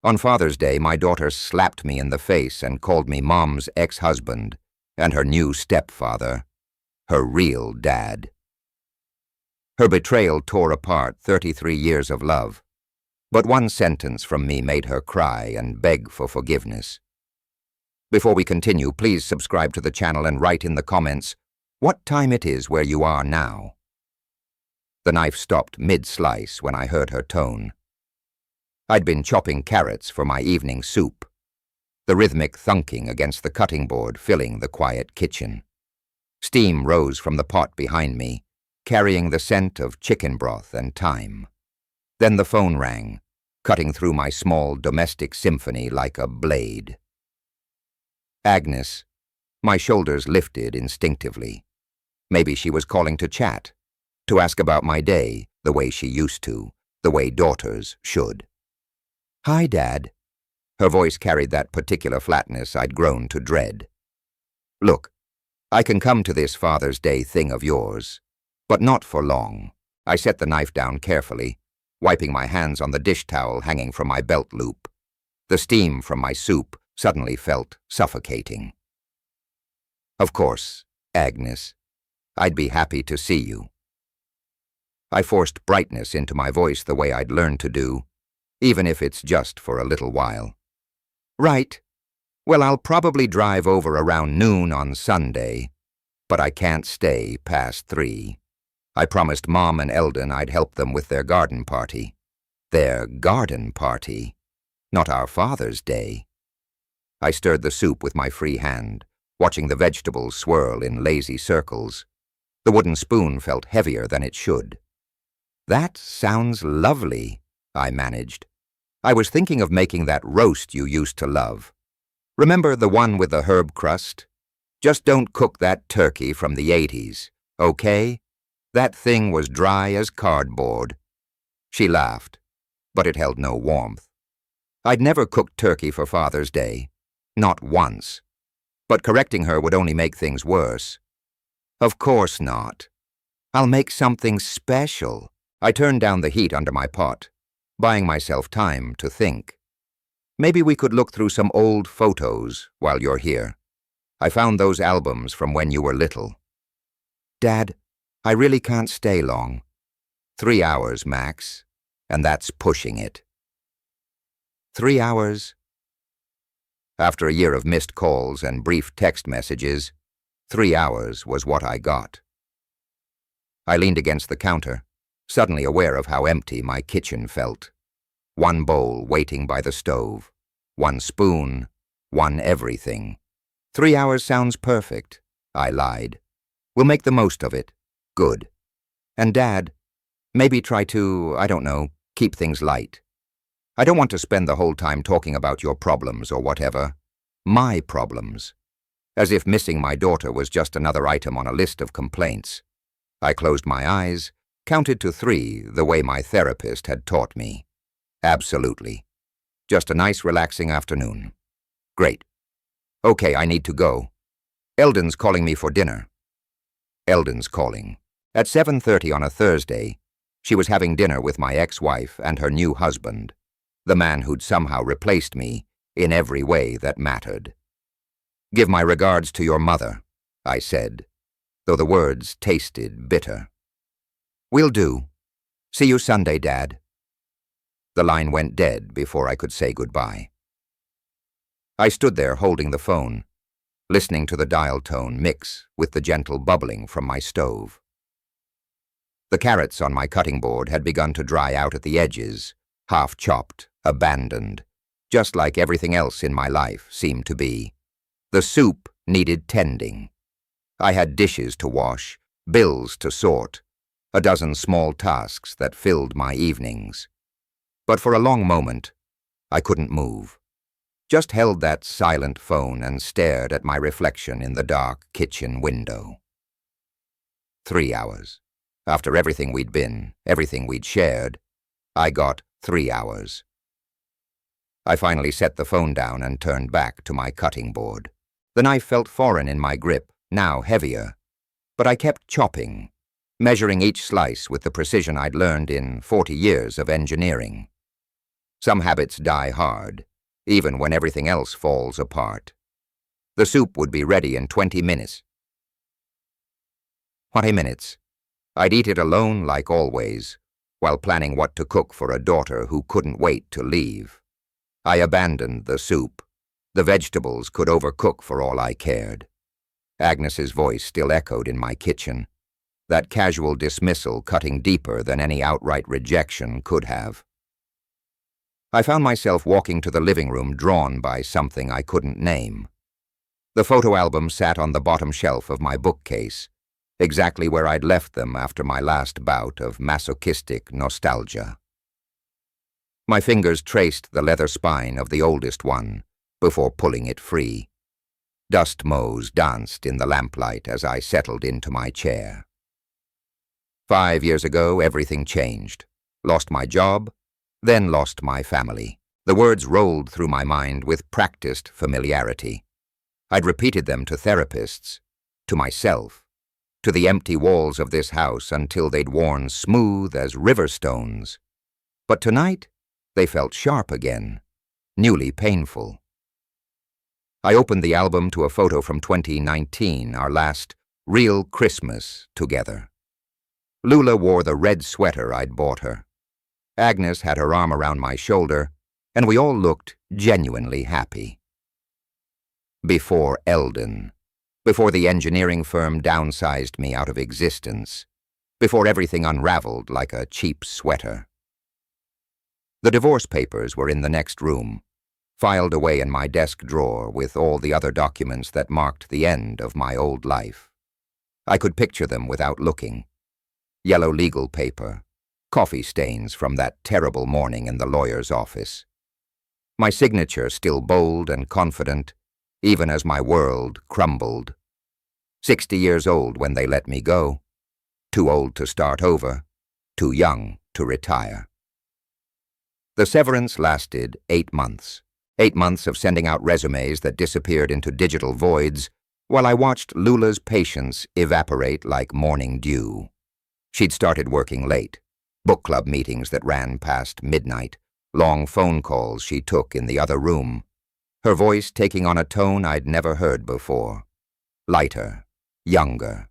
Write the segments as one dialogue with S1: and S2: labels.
S1: On Father's Day, my daughter slapped me in the face and called me Mom's ex-husband and her new stepfather, her real dad. Her betrayal tore apart 33 years of love, but one sentence from me made her cry and beg for forgiveness. Before we continue, please subscribe to the channel and write in the comments what time it is where you are now. The knife stopped mid-slice when I heard her tone. I'd been chopping carrots for my evening soup, the rhythmic thunking against the cutting board filling the quiet kitchen. Steam rose from the pot behind me, carrying the scent of chicken broth and thyme. Then the phone rang, cutting through my small domestic symphony like a blade. Agnes. My shoulders lifted instinctively. Maybe she was calling to chat, to ask about my day, the way she used to, the way daughters should. "Hi, Dad." Her voice carried that particular flatness I'd grown to dread. "Look, I can come to this Father's Day thing of yours, but not for long." I set the knife down carefully, wiping my hands on the dish towel hanging from my belt loop. The steam from my soup suddenly felt suffocating. "Of course, Agnes. I'd be happy to see you." I forced brightness into my voice the way I'd learned to do, even if it's just for a little while. "Right. Well, I'll probably drive over around noon on Sunday, but I can't stay past 3. I promised Mom and Eldon I'd help them with their garden party. Their garden party, not our Father's Day." I stirred the soup with my free hand, watching the vegetables swirl in lazy circles. The wooden spoon felt heavier than it should. "That sounds lovely," I managed. "I was thinking of making that roast you used to love. Remember the one with the herb crust? Just don't cook that turkey from the 80s, okay? That thing was dry as cardboard." She laughed, but it held no warmth. I'd never cooked turkey for Father's Day, not once. But correcting her would only make things worse. "Of course not. I'll make something special." I turned down the heat under my pot, buying myself time to think. "Maybe we could look through some old photos while you're here. I found those albums from when you were little." "Dad, I really can't stay long." 3 hours, max, and that's pushing it." 3 hours? After a year of missed calls and brief text messages, 3 hours was what I got. I leaned against the counter, suddenly aware of how empty my kitchen felt. One bowl waiting by the stove, one spoon, one everything. 3 hours sounds perfect, I lied. "We'll make the most of it." "Good. And Dad, maybe try to, I don't know, keep things light. I don't want to spend the whole time talking about your problems or whatever. My problems. As if missing my daughter was just another item on a list of complaints." I closed my eyes, counted to 3 the way my therapist had taught me. "Absolutely. Just a nice relaxing afternoon." "Great. Okay, I need to go. Eldon's calling me for dinner." Eldon's calling. At 7:30 on a Thursday, she was having dinner with my ex-wife and her new husband, the man who'd somehow replaced me in every way that mattered. "Give my regards to your mother," I said, though the words tasted bitter. "Will do. See you Sunday, Dad." The line went dead before I could say goodbye. I stood there holding the phone, listening to the dial tone mix with the gentle bubbling from my stove. The carrots on my cutting board had begun to dry out at the edges, half-chopped, abandoned, just like everything else in my life seemed to be. The soup needed tending. I had dishes to wash, bills to sort, a dozen small tasks that filled my evenings. But for a long moment, I couldn't move. Just held that silent phone and stared at my reflection in the dark kitchen window. 3 hours. After everything we'd been, everything we'd shared, I got 3 hours. I finally set the phone down and turned back to my cutting board. The knife felt foreign in my grip, now heavier, but I kept chopping, measuring each slice with the precision I'd learned in 40 years of engineering. Some habits die hard, even when everything else falls apart. The soup would be ready in 20 minutes. 20 minutes. I'd eat it alone like always, while planning what to cook for a daughter who couldn't wait to leave. I abandoned the soup. The vegetables could overcook for all I cared. Agnes's voice still echoed in my kitchen, that casual dismissal cutting deeper than any outright rejection could have. I found myself walking to the living room drawn by something I couldn't name. The photo album sat on the bottom shelf of my bookcase, exactly where I'd left them after my last bout of masochistic nostalgia. My fingers traced the leather spine of the oldest one before pulling it free. Dust motes danced in the lamplight as I settled into my chair. 5 years ago, everything changed. Lost my job, then lost my family. The words rolled through my mind with practiced familiarity. I'd repeated them to therapists, to myself, to the empty walls of this house until they'd worn smooth as river stones. But tonight, they felt sharp again, newly painful. I opened the album to a photo from 2019, our last real Christmas together. Lula wore the red sweater I'd bought her. Agnes had her arm around my shoulder, and we all looked genuinely happy. Before Eldon, before the engineering firm downsized me out of existence, before everything unraveled like a cheap sweater. The divorce papers were in the next room, filed away in my desk drawer with all the other documents that marked the end of my old life. I could picture them without looking. Yellow legal paper, coffee stains from that terrible morning in the lawyer's office. My signature still bold and confident, even as my world crumbled. 60 years old when they let me go. Too old to start over, too young to retire. The severance lasted 8 months. 8 months of sending out resumes that disappeared into digital voids while I watched Lula's patience evaporate like morning dew. She'd started working late, book club meetings that ran past midnight, long phone calls she took in the other room, her voice taking on a tone I'd never heard before. Lighter, younger.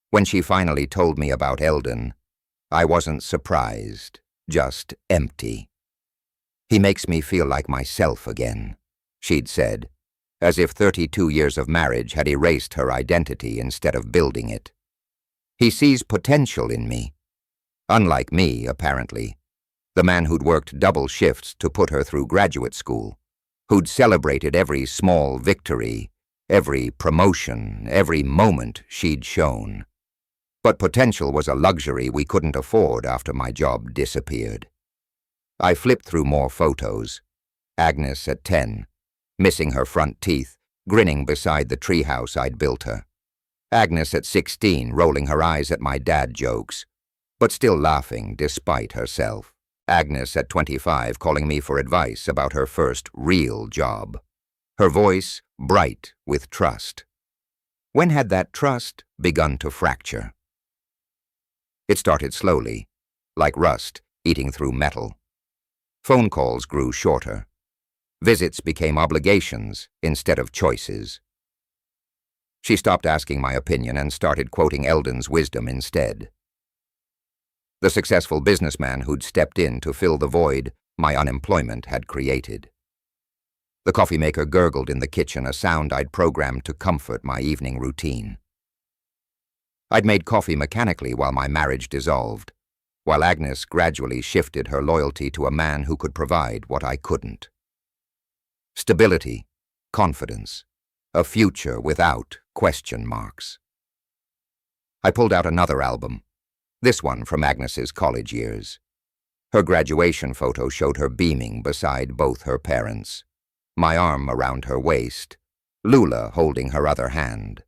S1: When she finally told me about Eldon, I wasn't surprised, just empty. "He makes me feel like myself again," she'd said, as if 32 years of marriage had erased her identity instead of building it. "He sees potential in me." Unlike me, apparently, the man who'd worked double shifts to put her through graduate school, who'd celebrated every small victory, every promotion, every moment she'd shown. But potential was a luxury we couldn't afford after my job disappeared. I flipped through more photos. Agnes at 10, missing her front teeth, grinning beside the treehouse I'd built her. Agnes at 16, rolling her eyes at my dad jokes, but still laughing despite herself. Agnes at 25 calling me for advice about her first real job. Her voice bright with trust. When had that trust begun to fracture? It started slowly, like rust eating through metal. Phone calls grew shorter. Visits became obligations instead of choices. She stopped asking my opinion and started quoting Eldon's wisdom instead. The successful businessman who'd stepped in to fill the void my unemployment had created. The coffee maker gurgled in the kitchen, a sound I'd programmed to comfort my evening routine. I'd made coffee mechanically while my marriage dissolved, while Agnes gradually shifted her loyalty to a man who could provide what I couldn't. Stability, confidence, a future without question marks. I pulled out another album, this one from Agnes's college years. Her graduation photo showed her beaming beside both her parents, my arm around her waist, Lula holding her other hand.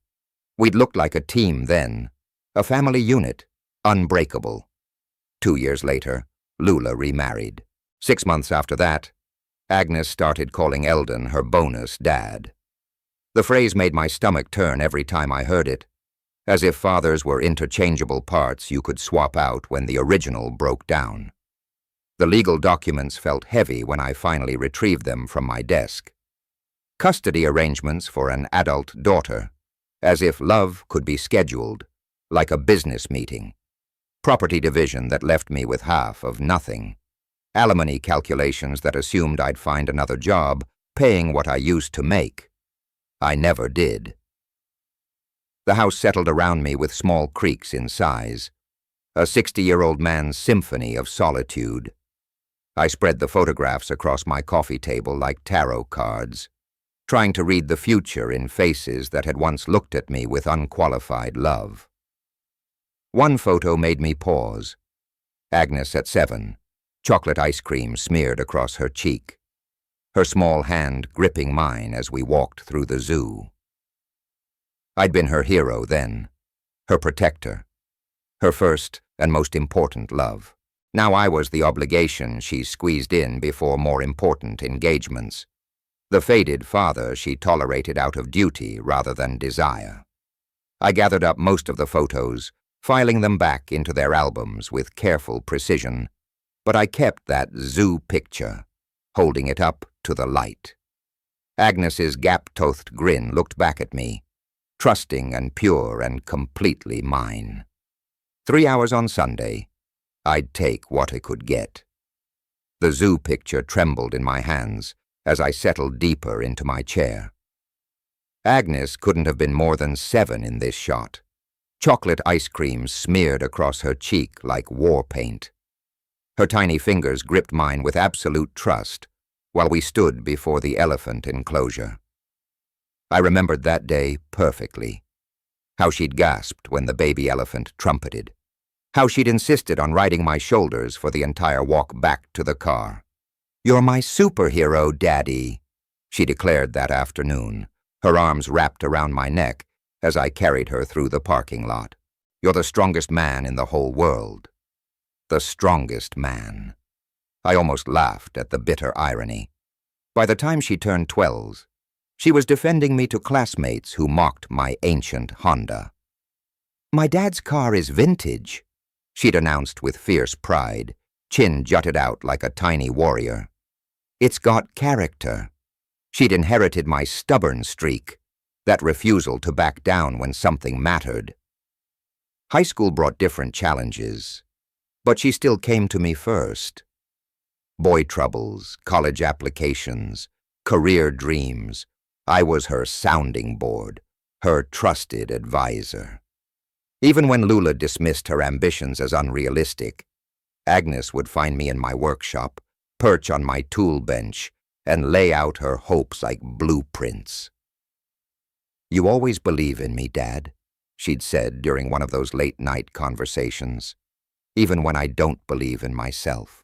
S1: We'd looked like a team then, a family unit, unbreakable. 2 years later, Lula remarried. 6 months after that, Agnes started calling Eldon her bonus dad. The phrase made my stomach turn every time I heard it, as if fathers were interchangeable parts you could swap out when the original broke down. The legal documents felt heavy when I finally retrieved them from my desk. Custody arrangements for an adult daughter, as if love could be scheduled, like a business meeting. Property division that left me with half of nothing. Alimony calculations that assumed I'd find another job, paying what I used to make. I never did. The house settled around me with small creaks in size, a 60-year-old man's symphony of solitude. I spread the photographs across my coffee table like tarot cards, trying to read the future in faces that had once looked at me with unqualified love. One photo made me pause. Agnes at 7, chocolate ice cream smeared across her cheek, her small hand gripping mine as we walked through the zoo. I'd been her hero then, her protector, her first and most important love. Now I was the obligation she squeezed in before more important engagements, the faded father she tolerated out of duty rather than desire. I gathered up most of the photos, filing them back into their albums with careful precision, but I kept that zoo picture, holding it up to the light. Agnes's gap-toothed grin looked back at me, trusting and pure and completely mine. 3 hours on Sunday, I'd take what I could get. The zoo picture trembled in my hands as I settled deeper into my chair. Agnes couldn't have been more than 7 in this shot. Chocolate ice cream smeared across her cheek like war paint. Her tiny fingers gripped mine with absolute trust while we stood before the elephant enclosure. I remembered that day perfectly. How she'd gasped when the baby elephant trumpeted. How she'd insisted on riding my shoulders for the entire walk back to the car. "You're my superhero, Daddy," she declared that afternoon, her arms wrapped around my neck as I carried her through the parking lot. "You're the strongest man in the whole world." The strongest man. I almost laughed at the bitter irony. By the time she turned 12, she was defending me to classmates who mocked my ancient Honda. "My dad's car is vintage," she'd announced with fierce pride, chin jutted out like a tiny warrior. "It's got character." She'd inherited my stubborn streak, that refusal to back down when something mattered. High school brought different challenges, but she still came to me first. Boy troubles, college applications, career dreams. I was her sounding board, her trusted advisor. Even when Lula dismissed her ambitions as unrealistic, Agnes would find me in my workshop, perch on my tool bench, and lay out her hopes like blueprints. "You always believe in me, Dad," she'd said during one of those late-night conversations, "even when I don't believe in myself."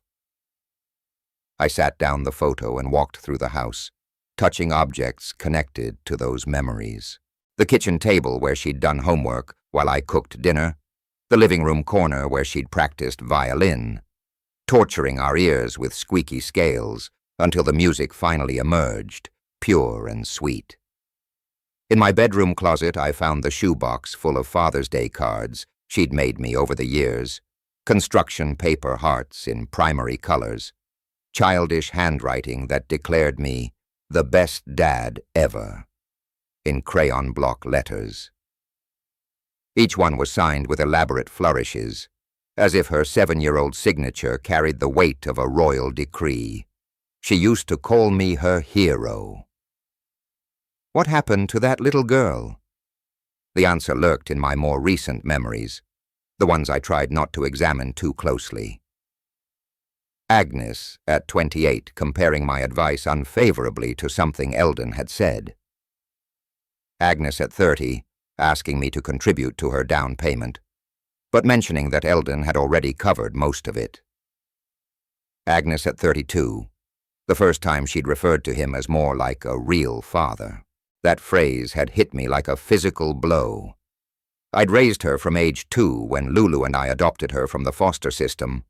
S1: I sat down the photo and walked through the house, touching objects connected to those memories. The kitchen table where she'd done homework while I cooked dinner, the living room corner where she'd practiced violin, torturing our ears with squeaky scales until the music finally emerged, pure and sweet. In my bedroom closet, I found the shoebox full of Father's Day cards she'd made me over the years, construction paper hearts in primary colors, childish handwriting that declared me the best dad ever, in crayon block letters. Each one was signed with elaborate flourishes, as if her 7-year-old signature carried the weight of a royal decree. She used to call me her hero. What happened to that little girl? The answer lurked in my more recent memories, the ones I tried not to examine too closely. Agnes, at 28, comparing my advice unfavorably to something Eldon had said. Agnes, at 30, asking me to contribute to her down payment, but mentioning that Eldon had already covered most of it. Agnes, at 32, the first time she'd referred to him as more like a real father. That phrase had hit me like a physical blow. I'd raised her from age 2 when Lulu and I adopted her from the foster system,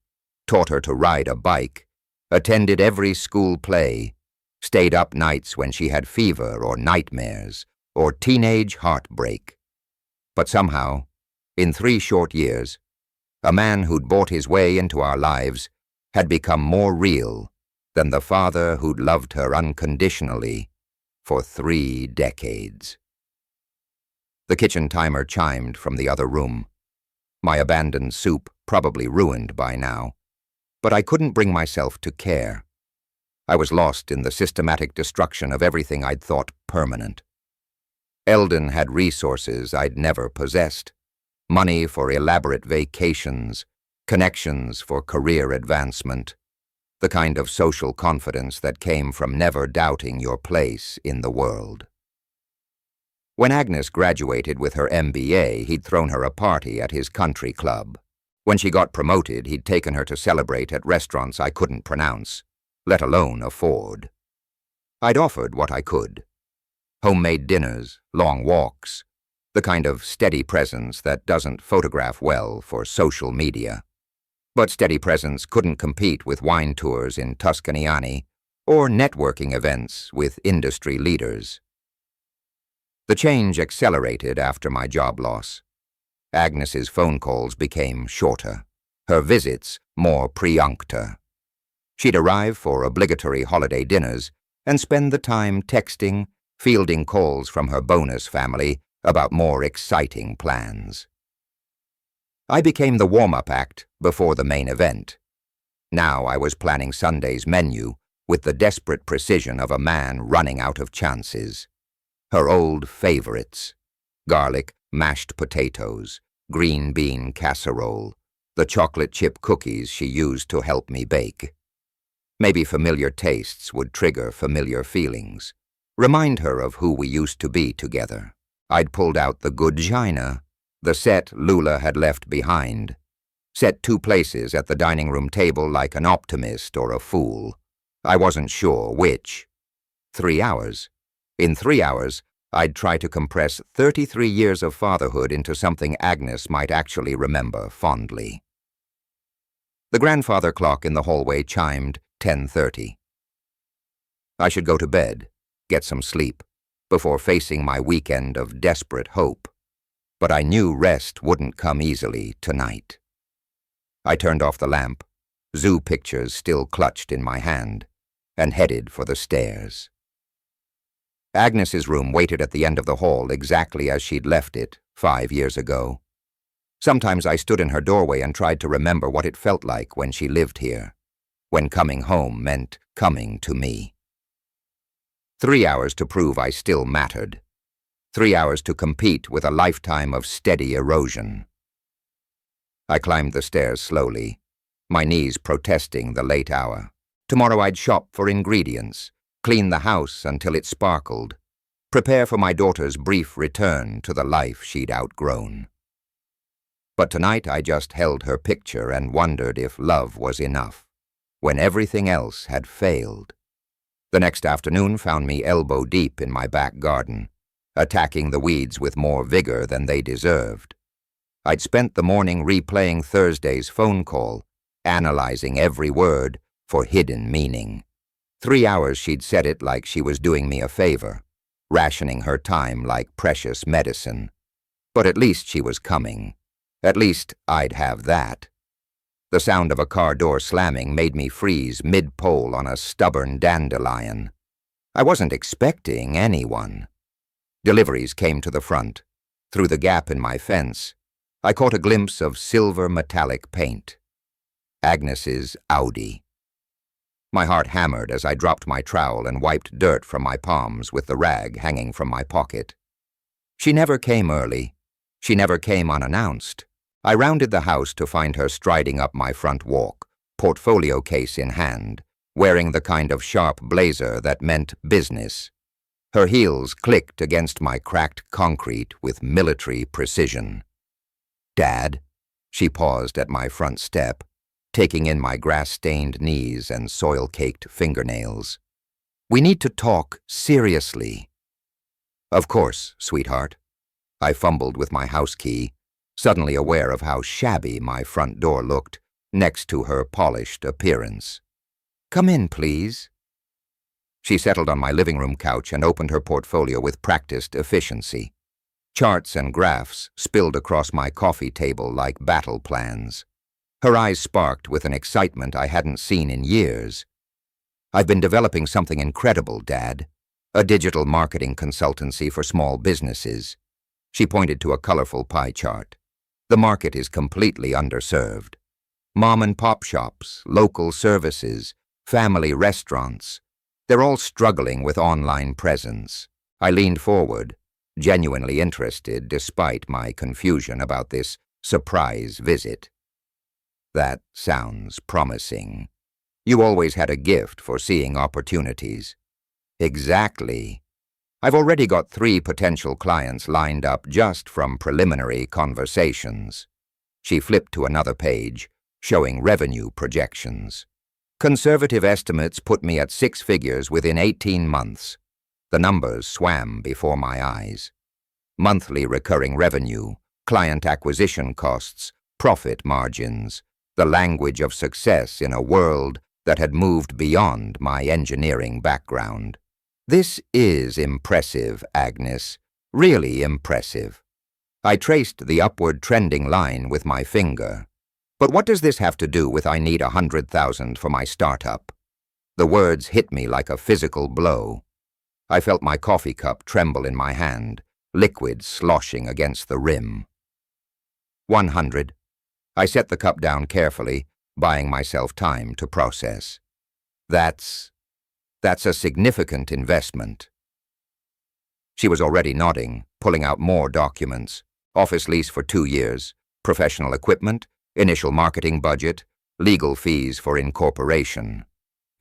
S1: taught her to ride a bike, attended every school play, stayed up nights when she had fever or nightmares or teenage heartbreak. But somehow, in 3 short years, a man who'd bought his way into our lives had become more real than the father who'd loved her unconditionally for 3 decades. The kitchen timer chimed from the other room. My abandoned soup probably ruined by now, but I couldn't bring myself to care. I was lost in the systematic destruction of everything I'd thought permanent. Eldon had resources I'd never possessed, money for elaborate vacations, connections for career advancement, the kind of social confidence that came from never doubting your place in the world. When Agnes graduated with her MBA, he'd thrown her a party at his country club. When she got promoted, he'd taken her to celebrate at restaurants I couldn't pronounce, let alone afford. I'd offered what I could. Homemade dinners, long walks, the kind of steady presence that doesn't photograph well for social media. But steady presence couldn't compete with wine tours in Tuscany or networking events with industry leaders. The change accelerated after my job loss. Agnes's phone calls became shorter, her visits more perfunctory. She'd arrive for obligatory holiday dinners and spend the time texting, fielding calls from her bonus family about more exciting plans. I became the warm-up act before the main event. Now I was planning Sunday's menu with the desperate precision of a man running out of chances. Her old favorites: garlic mashed potatoes, green bean casserole, the chocolate chip cookies she used to help me bake. Maybe familiar tastes would trigger familiar feelings, remind her of who we used to be together. I'd pulled out the good china, the set Lula had left behind, set 2 places at the dining room table like an optimist or a fool. I wasn't sure which. 3 hours. In 3 hours, I'd try to compress 33 years of fatherhood into something Agnes might actually remember fondly. The grandfather clock in the hallway chimed 10:30. I should go to bed, get some sleep, before facing my weekend of desperate hope. But I knew rest wouldn't come easily tonight. I turned off the lamp, zoo pictures still clutched in my hand, and headed for the stairs. Agnes's room waited at the end of the hall exactly as she'd left it 5 years ago. Sometimes I stood in her doorway and tried to remember what it felt like when she lived here, when coming home meant coming to me. 3 hours to prove I still mattered. 3 hours to compete with a lifetime of steady erosion. I climbed the stairs slowly, my knees protesting the late hour. Tomorrow I'd shop for ingredients, clean the house until it sparkled, prepare for my daughter's brief return to the life she'd outgrown. But tonight I just held her picture and wondered if love was enough, when everything else had failed. The next afternoon found me elbow deep in my back garden, attacking the weeds with more vigor than they deserved. I'd spent the morning replaying Thursday's phone call, analyzing every word for hidden meaning. 3 hours she'd said it like she was doing me a favor, rationing her time like precious medicine. But at least she was coming. At least I'd have that. The sound of a car door slamming made me freeze mid-pole on a stubborn dandelion. I wasn't expecting anyone. Deliveries came to the front. Through the gap in my fence, I caught a glimpse of silver metallic paint. Agnes's Audi. My heart hammered as I dropped my trowel and wiped dirt from my palms with the rag hanging from my pocket. She never came early. She never came unannounced. I rounded the house to find her striding up my front walk, portfolio case in hand, wearing the kind of sharp blazer that meant business. Her heels clicked against my cracked concrete with military precision. "Dad?" She paused at my front step, taking in my grass-stained knees and soil-caked fingernails. "We need to talk seriously." "Of course, sweetheart." I fumbled with my house key, suddenly aware of how shabby my front door looked next to her polished appearance. "Come in, please." She settled on my living room couch and opened her portfolio with practiced efficiency. Charts and graphs spilled across my coffee table like battle plans. Her eyes sparked with an excitement I hadn't seen in years. "I've been developing something incredible, Dad. A digital marketing consultancy for small businesses." She pointed to a colorful pie chart. "The market is completely underserved. Mom and pop shops, local services, family restaurants. They're all struggling with online presence." I leaned forward, genuinely interested despite my confusion about this surprise visit. "That sounds promising. You always had a gift for seeing opportunities." "Exactly. I've already got 3 potential clients lined up just from preliminary conversations." She flipped to another page, showing revenue projections. "Conservative estimates put me at 6 figures within 18 months. The numbers swam before my eyes. Monthly recurring revenue, client acquisition costs, profit margins, the language of success in a world that had moved beyond my engineering background. "This is impressive, Agnes. Really impressive." I traced the upward trending line with my finger. "But what does this have to do with I need 100,000 for my startup?" The words hit me like a physical blow. I felt my coffee cup tremble in my hand, liquid sloshing against the rim. 100. I set the cup down carefully, buying myself time to process. That's a significant investment." She was already nodding, pulling out more documents. Office lease for 2 years, professional equipment, initial marketing budget, legal fees for incorporation.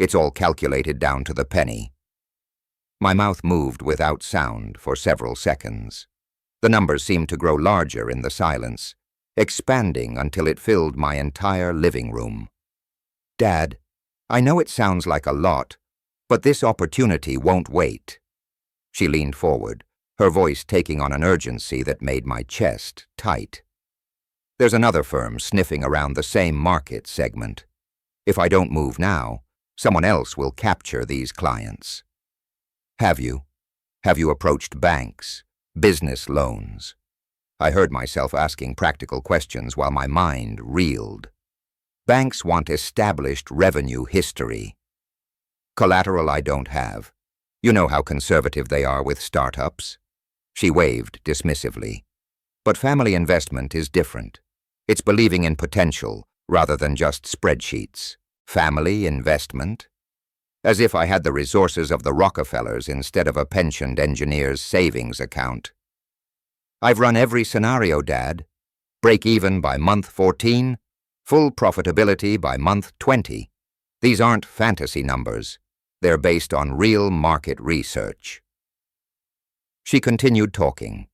S1: It's all calculated down to the penny. My mouth moved without sound for several seconds. The numbers seemed to grow larger in the silence, expanding until it filled my entire living room. "Dad, I know it sounds like a lot, but this opportunity won't wait." She leaned forward, her voice taking on an urgency that made my chest tight. "There's another firm sniffing around the same market segment. If I don't move now, someone else will capture these clients." Have you approached banks, business loans?" I heard myself asking practical questions while my mind reeled. "Banks want established revenue history. Collateral I don't have. You know how conservative they are with startups." She waved dismissively. "But family investment is different. It's believing in potential rather than just spreadsheets." Family investment? As if I had the resources of the Rockefellers instead of a pensioned engineer's savings account. "I've run every scenario, Dad. Break even by month 14, full profitability by month 20. These aren't fantasy numbers. They're based on real market research." She continued talking,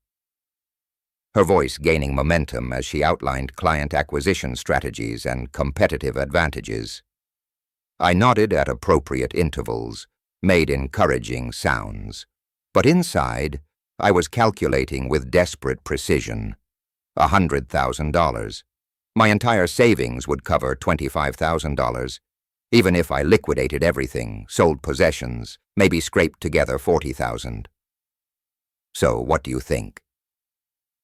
S1: her voice gaining momentum as she outlined client acquisition strategies and competitive advantages. I nodded at appropriate intervals, made encouraging sounds. But inside, I was calculating with desperate precision. $100,000. My entire savings would cover $25,000. Even if I liquidated everything, sold possessions, maybe scraped together $40,000. "So what do you think?"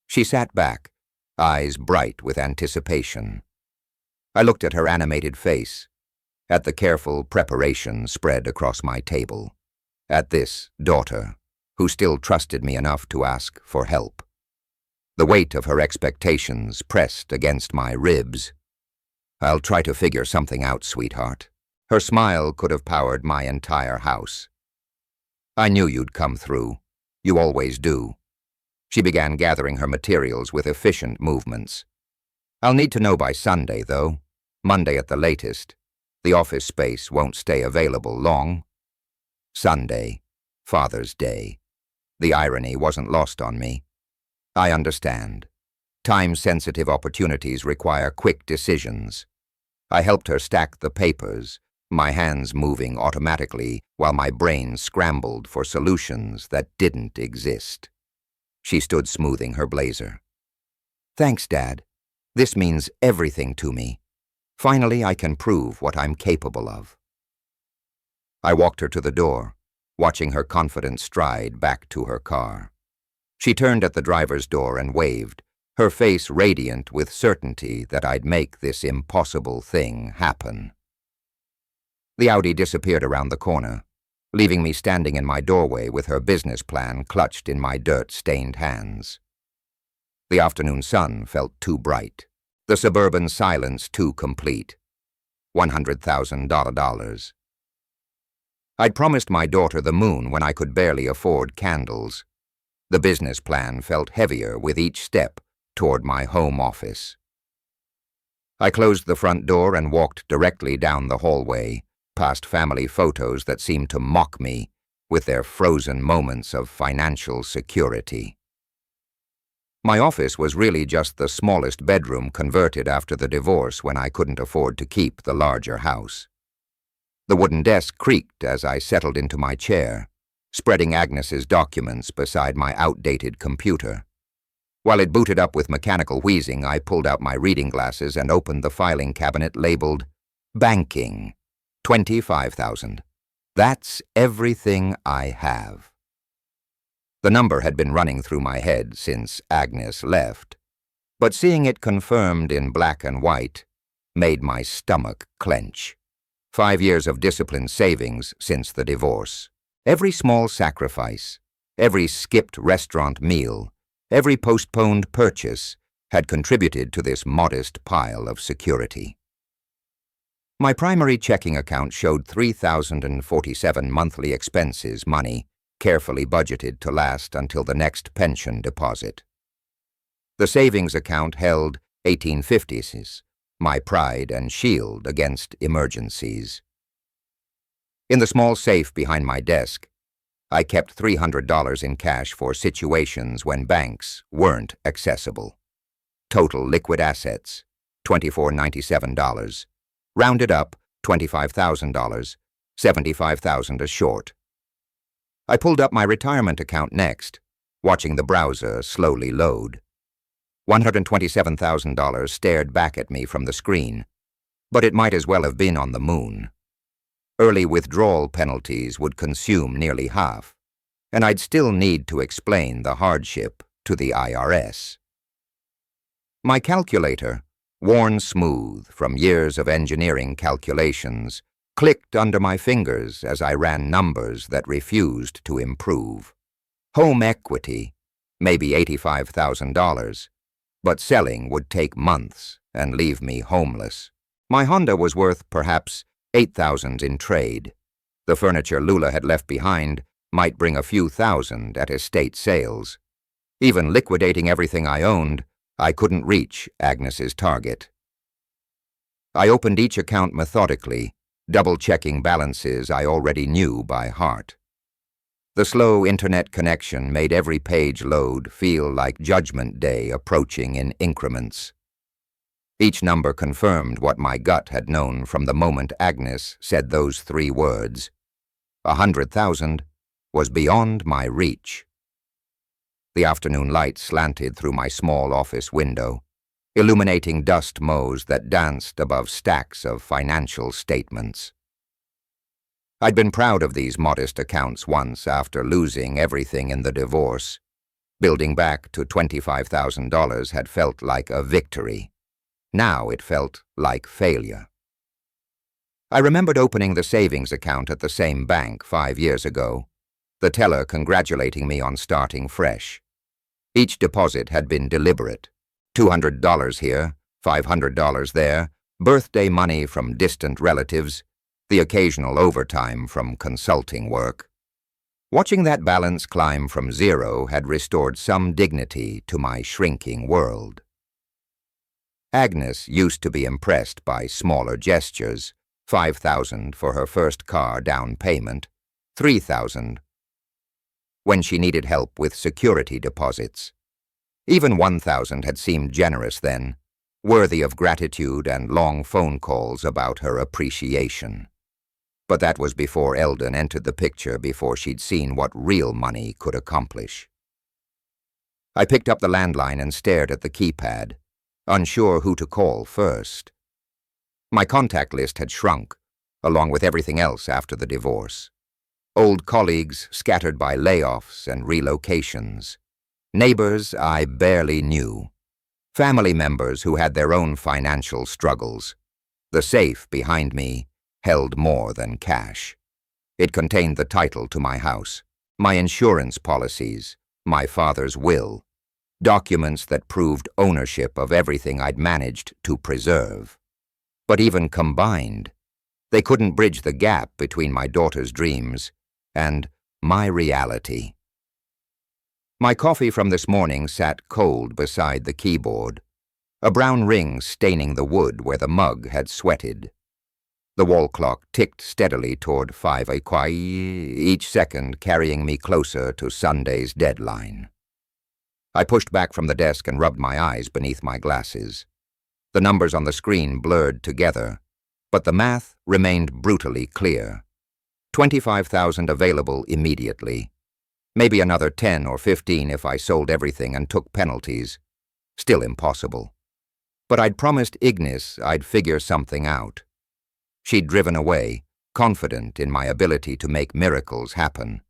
S1: She sat back, eyes bright with anticipation. I looked at her animated face, at the careful preparation spread across my table, at this daughter who still trusted me enough to ask for help. The weight of her expectations pressed against my ribs. "I'll try to figure something out, sweetheart." Her smile could have powered my entire house. "I knew you'd come through. You always do." She began gathering her materials with efficient movements. "I'll need to know by Sunday, though. Monday at the latest. The office space won't stay available long." Sunday, Father's Day. The irony wasn't lost on me. I understand. Time-sensitive opportunities require quick decisions. I helped her stack the papers, my hands moving automatically while my brain scrambled for solutions that didn't exist. She stood smoothing her blazer. "Thanks, Dad. This means everything to me. Finally, I can prove what I'm capable of." I walked her to the door, watching her confident stride back to her car. She turned at the driver's door and waved, her face radiant with certainty that I'd make this impossible thing happen. The Audi disappeared around the corner, leaving me standing in my doorway with her business plan clutched in my dirt-stained hands. The afternoon sun felt too bright, the suburban silence too complete. $100,000. I'd promised my daughter the moon when I could barely afford candles. The business plan felt heavier with each step toward my home office. I closed the front door and walked directly down the hallway, past family photos that seemed to mock me with their frozen moments of financial security. My office was really just the smallest bedroom converted after the divorce when I couldn't afford to keep the larger house. The wooden desk creaked as I settled into my chair, spreading Agnes's documents beside my outdated computer. While it booted up with mechanical wheezing, I pulled out my reading glasses and opened the filing cabinet labeled Banking, $25,000. That's everything I have. The number had been running through my head since Agnes left, but seeing it confirmed in black and white made my stomach clench. 5 years of disciplined savings since the divorce. Every small sacrifice, every skipped restaurant meal, every postponed purchase had contributed to this modest pile of security. My primary checking account showed $3,047 monthly expenses, money carefully budgeted to last until the next pension deposit. The savings account held 1850s, my pride and shield against emergencies. In the small safe behind my desk, I kept $300 in cash for situations when banks weren't accessible. Total liquid assets, $2,497. Rounded up, $25,000, $75,000 a short. I pulled up my retirement account next, watching the browser slowly load. $127,000 stared back at me from the screen, but it might as well have been on the moon. Early withdrawal penalties would consume nearly half, and I'd still need to explain the hardship to the IRS. My calculator, worn smooth from years of engineering calculations, clicked under my fingers as I ran numbers that refused to improve. Home equity, maybe $85,000, but selling would take months and leave me homeless. My Honda was worth perhaps $8,000 in trade. The furniture Lula had left behind might bring a few thousand at estate sales. Even liquidating everything I owned, I couldn't reach Agnes's target. I opened each account methodically, double-checking balances I already knew by heart. The slow internet connection made every page load feel like Judgment Day approaching in increments. Each number confirmed what my gut had known from the moment Agnes said those 3 words. 100,000 was beyond my reach. The afternoon light slanted through my small office window, illuminating dust motes that danced above stacks of financial statements. I'd been proud of these modest accounts once after losing everything in the divorce. Building back to $25,000 had felt like a victory. Now it felt like failure. I remembered opening the savings account at the same bank 5 years ago, the teller congratulating me on starting fresh. Each deposit had been deliberate. $200 here, $500 there, birthday money from distant relatives, the occasional overtime from consulting work. Watching that balance climb from 0 had restored some dignity to my shrinking world. Agnes used to be impressed by smaller gestures, $5,000 for her first car down payment, $3,000 when she needed help with security deposits. Even $1,000 had seemed generous then, worthy of gratitude and long phone calls about her appreciation. But that was before Eldon entered the picture, before she'd seen what real money could accomplish. I picked up the landline and stared at the keypad, unsure who to call first. My contact list had shrunk, along with everything else after the divorce. Old colleagues scattered by layoffs and relocations. Neighbors I barely knew. Family members who had their own financial struggles. The safe behind me held more than cash. It contained the title to my house, my insurance policies, my father's will, documents that proved ownership of everything I'd managed to preserve. But even combined, they couldn't bridge the gap between my daughter's dreams and my reality. My coffee from this morning sat cold beside the keyboard, a brown ring staining the wood where the mug had sweated. The wall clock ticked steadily toward 5 o'clock, each second carrying me closer to Sunday's deadline. I pushed back from the desk and rubbed my eyes beneath my glasses. The numbers on the screen blurred together, but the math remained brutally clear. 25,000 available immediately. Maybe another 10 or 15 if I sold everything and took penalties. Still impossible. But I'd promised Ignis I'd figure something out. She'd driven away, confident in my ability to make miracles happen,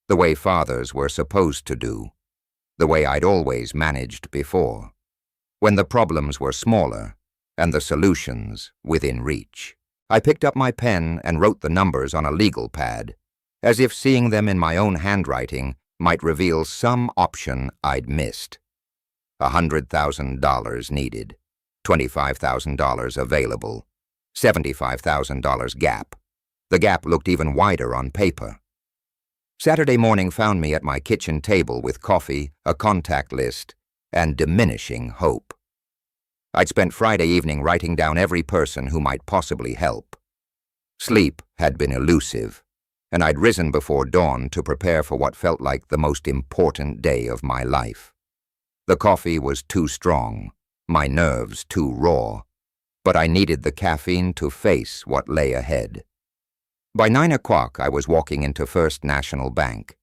S1: the way fathers were supposed to do, the way I'd always managed before, when the problems were smaller and the solutions within reach. I picked up my pen and wrote the numbers on a legal pad, as if seeing them in my own handwriting might reveal some option I'd missed. $100,000 needed, $25,000 available, $75,000 gap. The gap looked even wider on paper. Saturday morning found me at my kitchen table with coffee, a contact list, and diminishing hope. I'd spent Friday evening writing down every person who might possibly help. Sleep had been elusive, and I'd risen before dawn to prepare for what felt like the most important day of my life. The coffee was too strong, my nerves too raw, but I needed the caffeine to face what lay ahead. By 9 o'clock, I was walking into First National Bank,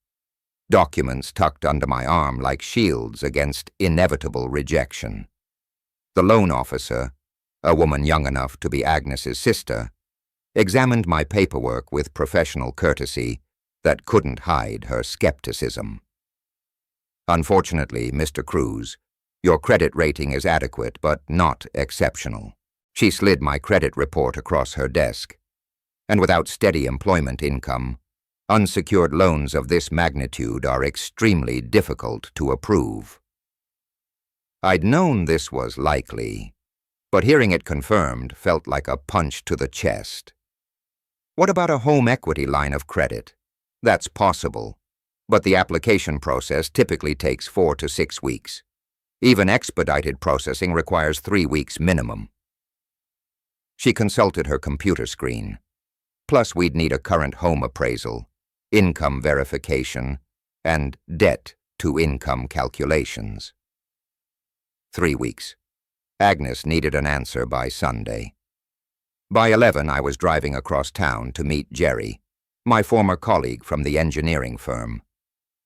S1: documents tucked under my arm like shields against inevitable rejection. The loan officer, a woman young enough to be Agnes's sister, examined my paperwork with professional courtesy that couldn't hide her skepticism. Unfortunately, Mr. Cruz, your credit rating is adequate but not exceptional. She slid my credit report across her desk. And without steady employment income, unsecured loans of this magnitude are extremely difficult to approve. I'd known this was likely, but hearing it confirmed felt like a punch to the chest. What about a home equity line of credit? That's possible, but the application process typically takes 4 to 6 weeks. Even expedited processing requires 3 weeks minimum. She consulted her computer screen. Plus, we'd need a current home appraisal, income verification, and debt-to-income calculations. 3 weeks. Agnes needed an answer by Sunday. By 11, I was driving across town to meet Jerry, my former colleague from the engineering firm.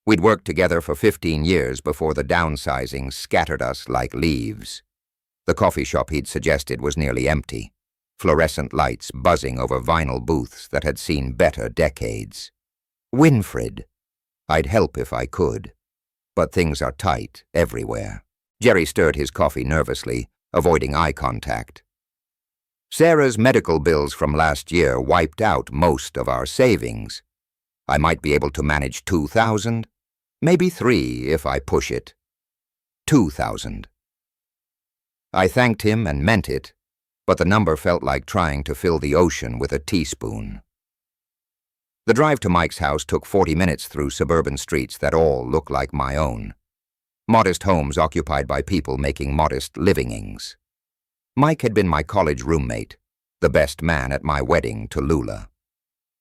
S1: We'd worked together for 15 years before the downsizing scattered us like leaves. The coffee shop he'd suggested was nearly empty, fluorescent lights buzzing over vinyl booths that had seen better decades. Winfred. I'd help if I could, but things are tight everywhere. Jerry stirred his coffee nervously, avoiding eye contact. Sarah's medical bills from last year wiped out most of our savings. I might be able to manage 2,000, maybe 3 if I push it. 2,000. I thanked him and meant it, but the number felt like trying to fill the ocean with a teaspoon. The drive to Mike's house took 40 minutes through suburban streets that all look like my own. Modest homes occupied by people making modest livingings. Mike had been my college roommate, the best man at my wedding to Lula.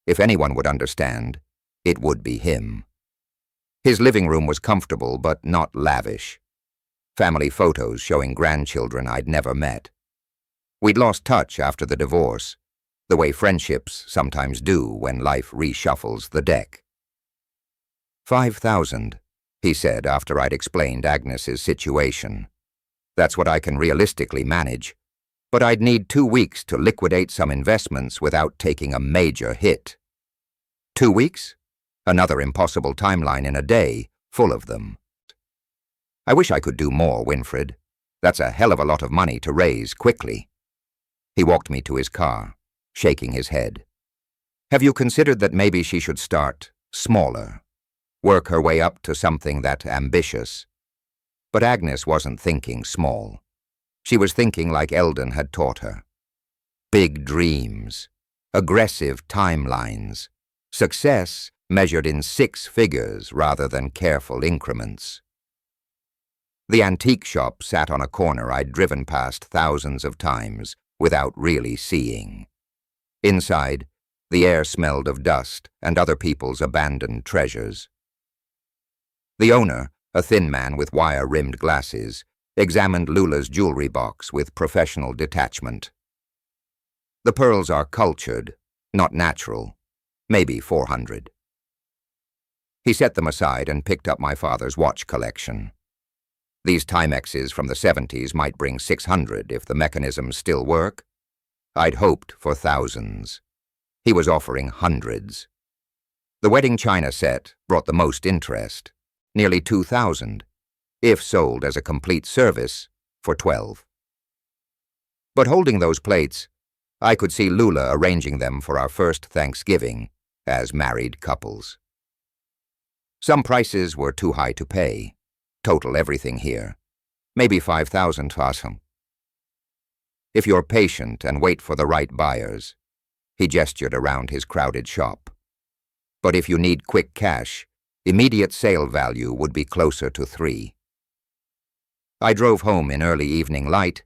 S1: If anyone would understand, it would be him. His living room was comfortable but not lavish. Family photos showing grandchildren I'd never met. We'd lost touch after the divorce, the way friendships sometimes do when life reshuffles the deck. 5,000, he said after I'd explained Agnes's situation. That's what I can realistically manage, but I'd need 2 weeks to liquidate some investments without taking a major hit. 2 weeks? Another impossible timeline in a day, full of them. I wish I could do more, Winfred. That's a hell of a lot of money to raise quickly. He walked me to his car, shaking his head. Have you considered that maybe she should start smaller, work her way up to something that ambitious? But Agnes wasn't thinking small. She was thinking like Eldon had taught her. Big dreams, aggressive timelines, success measured in 6 figures rather than careful increments. The antique shop sat on a corner I'd driven past thousands of times without really seeing. Inside, the air smelled of dust and other people's abandoned treasures. The owner, a thin man with wire-rimmed glasses, examined Lula's jewelry box with professional detachment. The pearls are cultured, not natural, maybe 400. He set them aside and picked up my father's watch collection. These Timexes from the 70s might bring 600 if the mechanisms still work. I'd hoped for thousands. He was offering hundreds. The wedding china set brought the most interest, nearly 2,000, if sold as a complete service for 12. But holding those plates, I could see Lula arranging them for our first Thanksgiving as married couples. Some prices were too high to pay. Total everything here. Maybe 5,000 fasam. If you're patient and wait for the right buyers, he gestured around his crowded shop. But if you need quick cash, immediate sale value would be closer to 3. I drove home in early evening light,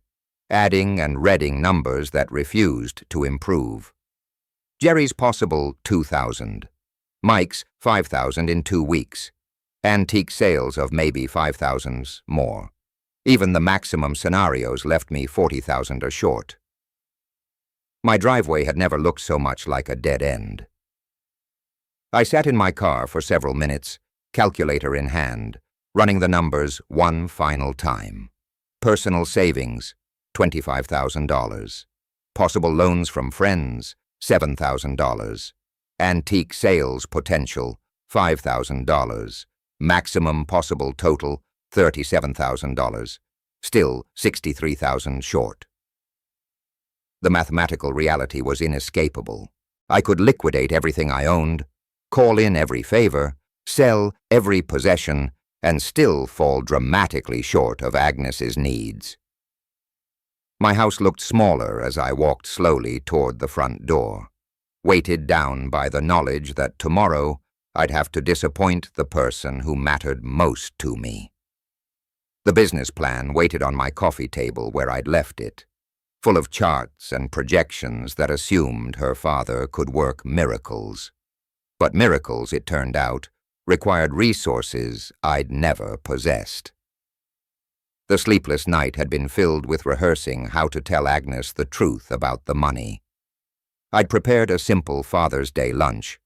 S1: adding and reading numbers that refused to improve. Jerry's possible 2,000. Mike's 5,000 in 2 weeks. Antique sales of maybe 5,000 more. Even the maximum scenarios left me 40,000 or short. My driveway had never looked so much like a dead end. I sat in my car for several minutes, calculator in hand, running the numbers one final time. Personal savings, $25,000. Possible loans from friends, $7,000. Antique sales potential, $5,000. Maximum possible total, $37,000. Still $63,000 short. The mathematical reality was inescapable. I could liquidate everything I owned, call in every favor, sell every possession, and still fall dramatically short of Agnes's needs. My house looked smaller as I walked slowly toward the front door, weighted down by the knowledge that tomorrow I'd have to disappoint the person who mattered most to me. The business plan waited on my coffee table where I'd left it, full of charts and projections that assumed her father could work miracles. But miracles, it turned out, required resources I'd never possessed. The sleepless night had been filled with rehearsing how to tell Agnes the truth about the money. I'd prepared a simple Father's Day lunch,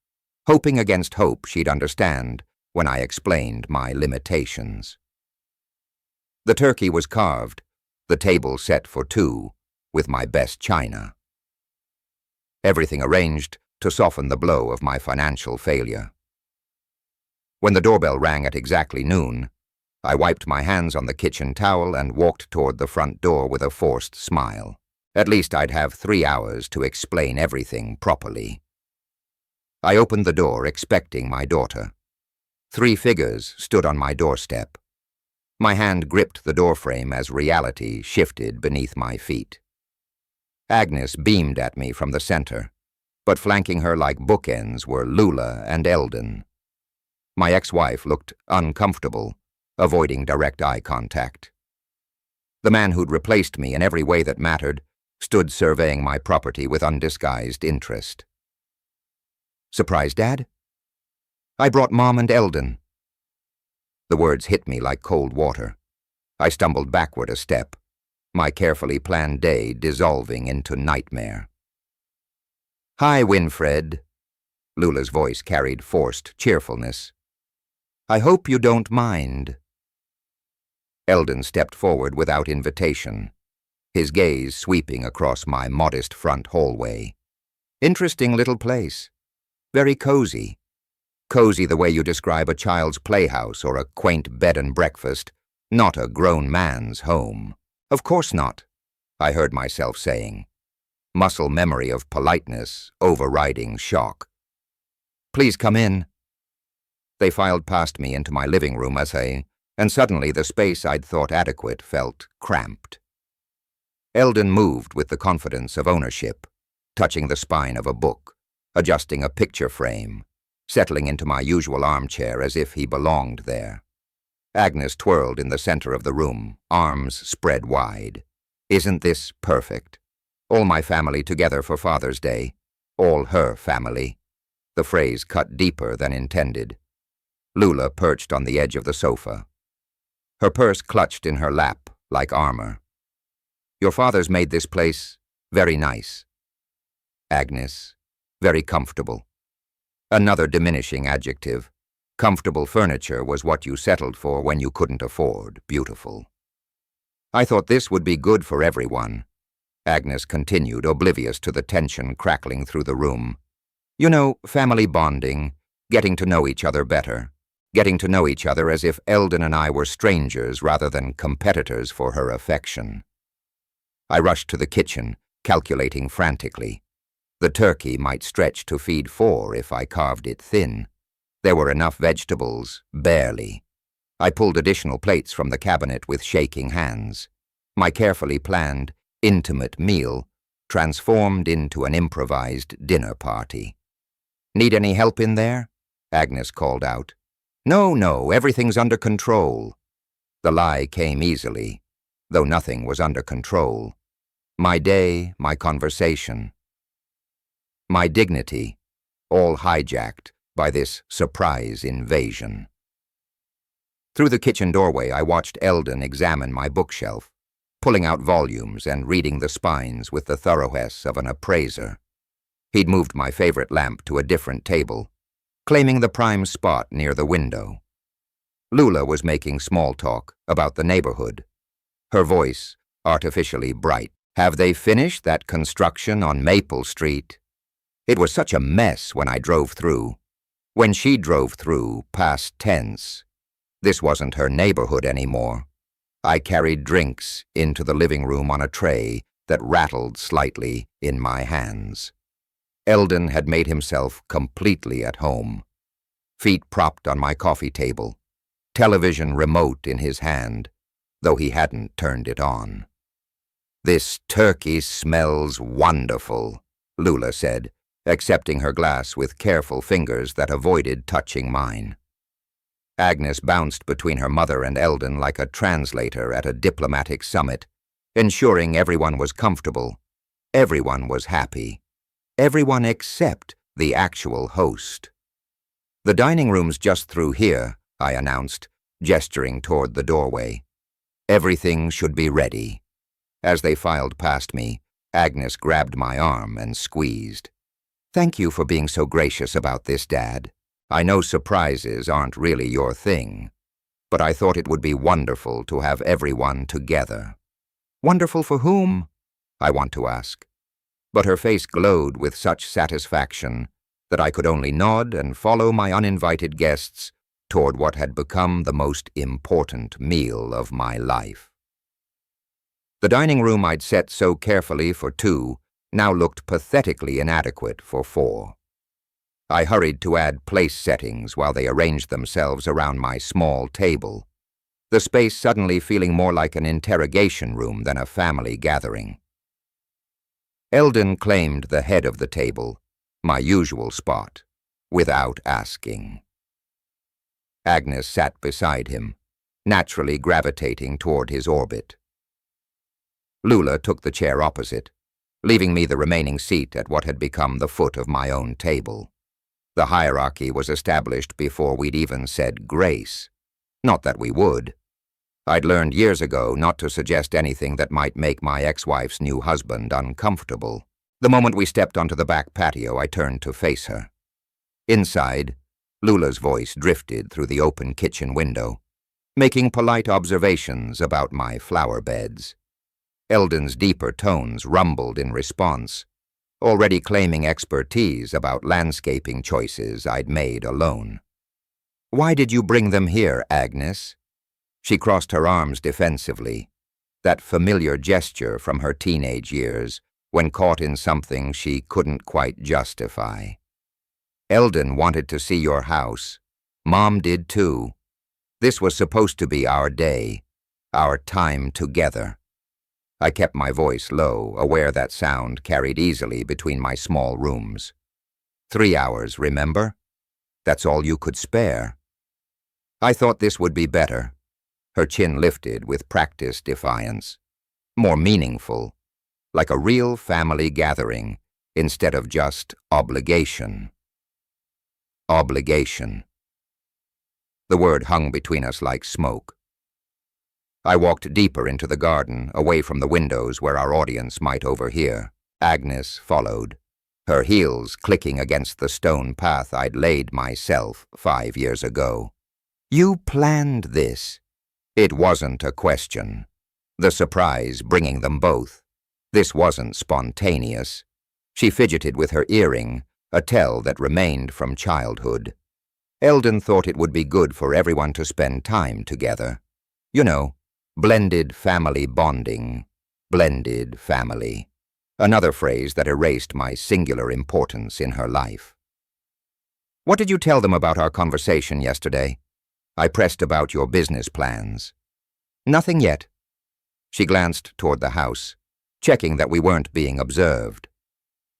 S1: hoping against hope she'd understand when I explained my limitations. The turkey was carved, the table set for 2, with my best china. Everything arranged to soften the blow of my financial failure. When the doorbell rang at exactly noon, I wiped my hands on the kitchen towel and walked toward the front door with a forced smile. At least I'd have 3 hours to explain everything properly. I opened the door expecting my daughter. 3 figures stood on my doorstep. My hand gripped the doorframe as reality shifted beneath my feet. Agnes beamed at me from the center, but flanking her like bookends were Lula and Eldon. My ex-wife looked uncomfortable, avoiding direct eye contact. The man who'd replaced me in every way that mattered stood surveying my property with undisguised interest. Surprise, Dad? I brought Mom and Eldon. The words hit me like cold water. I stumbled backward a step, my carefully planned day dissolving into nightmare. Hi, Winfred. Lula's voice carried forced cheerfulness. I hope you don't mind. Eldon stepped forward without invitation, his gaze sweeping across my modest front hallway. Interesting little place. Very cozy. Cozy the way you describe a child's playhouse or a quaint bed and breakfast, not a grown man's home. Of course not, I heard myself saying, muscle memory of politeness overriding shock. Please come in. They filed past me into my living room and suddenly the space I'd thought adequate felt cramped. Eldon moved with the confidence of ownership, touching the spine of a book, adjusting a picture frame, settling into my usual armchair as if he belonged there. Agnes twirled in the center of the room, arms spread wide. Isn't this perfect? All my family together for Father's Day. All her family. The phrase cut deeper than intended. Lula perched on the edge of the sofa. Her purse clutched in her lap like armor. Your father's made this place very nice. Agnes, very comfortable. Another diminishing adjective. Comfortable furniture was what you settled for when you couldn't afford beautiful. I thought this would be good for everyone. Agnes continued, oblivious to the tension crackling through the room. You know, family bonding, getting to know each other better, getting to know each other as if Eldon and I were strangers rather than competitors for her affection. I rushed to the kitchen, calculating frantically. The turkey might stretch to feed 4 if I carved it thin. There were enough vegetables, barely. I pulled additional plates from the cabinet with shaking hands. My carefully planned, intimate meal transformed into an improvised dinner party. Need any help in there? Agnes called out. No, everything's under control. The lie came easily, though nothing was under control. My day, my conversation, my dignity, all hijacked by this surprise invasion. Through the kitchen doorway, I watched Eldon examine my bookshelf, pulling out volumes and reading the spines with the thoroughness of an appraiser. He'd moved my favorite lamp to a different table, claiming the prime spot near the window. Lula was making small talk about the neighborhood, her voice artificially bright. Have they finished that construction on Maple Street? It was such a mess when I drove through. When she drove through, past tense. This wasn't her neighborhood anymore. I carried drinks into the living room on a tray that rattled slightly in my hands. Eldon had made himself completely at home. Feet propped on my coffee table, television remote in his hand, though he hadn't turned it on. This turkey smells wonderful, Lula said, accepting her glass with careful fingers that avoided touching mine. Agnes bounced between her mother and Eldon like a translator at a diplomatic summit, ensuring everyone was comfortable, everyone was happy, everyone except the actual host. The dining room's just through here, I announced, gesturing toward the doorway. Everything should be ready. As they filed past me, Agnes grabbed my arm and squeezed. Thank you for being so gracious about this, Dad. I know surprises aren't really your thing, but I thought it would be wonderful to have everyone together. Wonderful for whom? I want to ask. But her face glowed with such satisfaction that I could only nod and follow my uninvited guests toward what had become the most important meal of my life. The dining room I'd set so carefully for 2 now looked pathetically inadequate for 4. I hurried to add place settings while they arranged themselves around my small table, the space suddenly feeling more like an interrogation room than a family gathering. Eldon claimed the head of the table, my usual spot, without asking. Agnes sat beside him, naturally gravitating toward his orbit. Lula took the chair opposite, leaving me the remaining seat at what had become the foot of my own table. The hierarchy was established before we'd even said grace. Not that we would. I'd learned years ago not to suggest anything that might make my ex-wife's new husband uncomfortable. The moment we stepped onto the back patio, I turned to face her. Inside, Lula's voice drifted through the open kitchen window, making polite observations about my flower beds. Eldon's deeper tones rumbled in response, already claiming expertise about landscaping choices I'd made alone. Why did you bring them here, Agnes? She crossed her arms defensively. that familiar gesture from her teenage years when caught in something she couldn't quite justify. Eldon wanted to see your house. Mom did too. This was supposed to be our day, our time together. I kept my voice low, aware that sound carried easily between my small rooms. 3 hours, remember? That's all you could spare. I thought this would be better. Her chin lifted with practiced defiance. More meaningful, like a real family gathering instead of just obligation. Obligation. The word hung between us like smoke. I walked deeper into the garden, away from the windows where our audience might overhear. Agnes followed, her heels clicking against the stone path I'd laid myself 5 years ago. You planned this. It wasn't a question. The surprise bringing them both. This wasn't spontaneous. She fidgeted with her earring, a tell that remained from childhood. Eldon thought it would be good for everyone to spend time together. You know, blended family bonding. Blended family. Another phrase that erased my singular importance in her life. What did you tell them about our conversation yesterday? I pressed about your business plans. Nothing yet. She glanced toward the house, checking that we weren't being observed.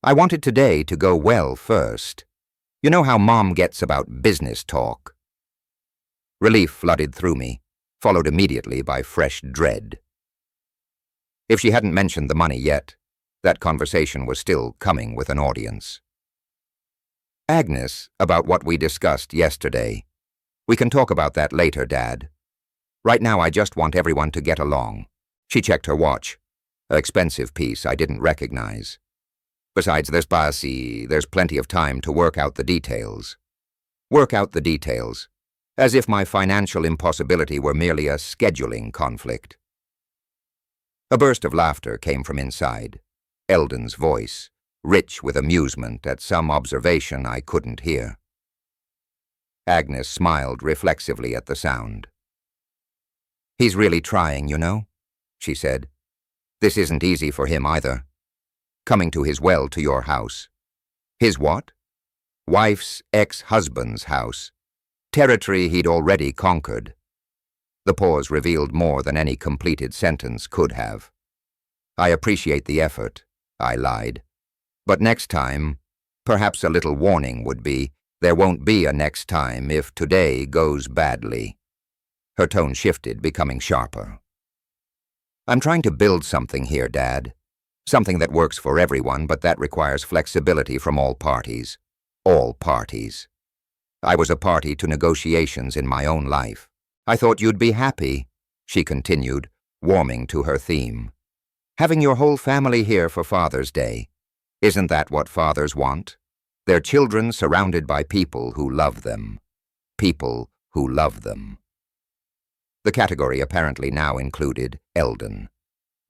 S1: I wanted today to go well first. You know how Mom gets about business talk. Relief flooded through me, followed immediately by fresh dread. If she hadn't mentioned the money yet, that conversation was still coming with an audience. Agnes, about what we discussed yesterday. We can talk about that later, Dad. Right now I just want everyone to get along. She checked her watch. An expensive piece I didn't recognize. Besides, there's plenty of time to work out the details. Work out the details. As if my financial impossibility were merely a scheduling conflict. A burst of laughter came from inside. Eldon's voice, rich with amusement at some observation I couldn't hear. Agnes smiled reflexively at the sound. He's really trying, you know, she said. This isn't easy for him either. Coming to his well to your house. His what? Wife's ex-husband's house. Territory he'd already conquered. The pause revealed more than any completed sentence could have. I appreciate the effort, I lied. But next time, perhaps a little warning would be, there won't be a next time if today goes badly. Her tone shifted, becoming sharper. I'm trying to build something here, Dad. Something that works for everyone, but that requires flexibility from all parties. All parties. I was a party to negotiations in my own life. I thought you'd be happy, she continued, warming to her theme. Having your whole family here for Father's Day. Isn't that what fathers want? Their children surrounded by people who love them. People who love them. The category apparently now included Eldon.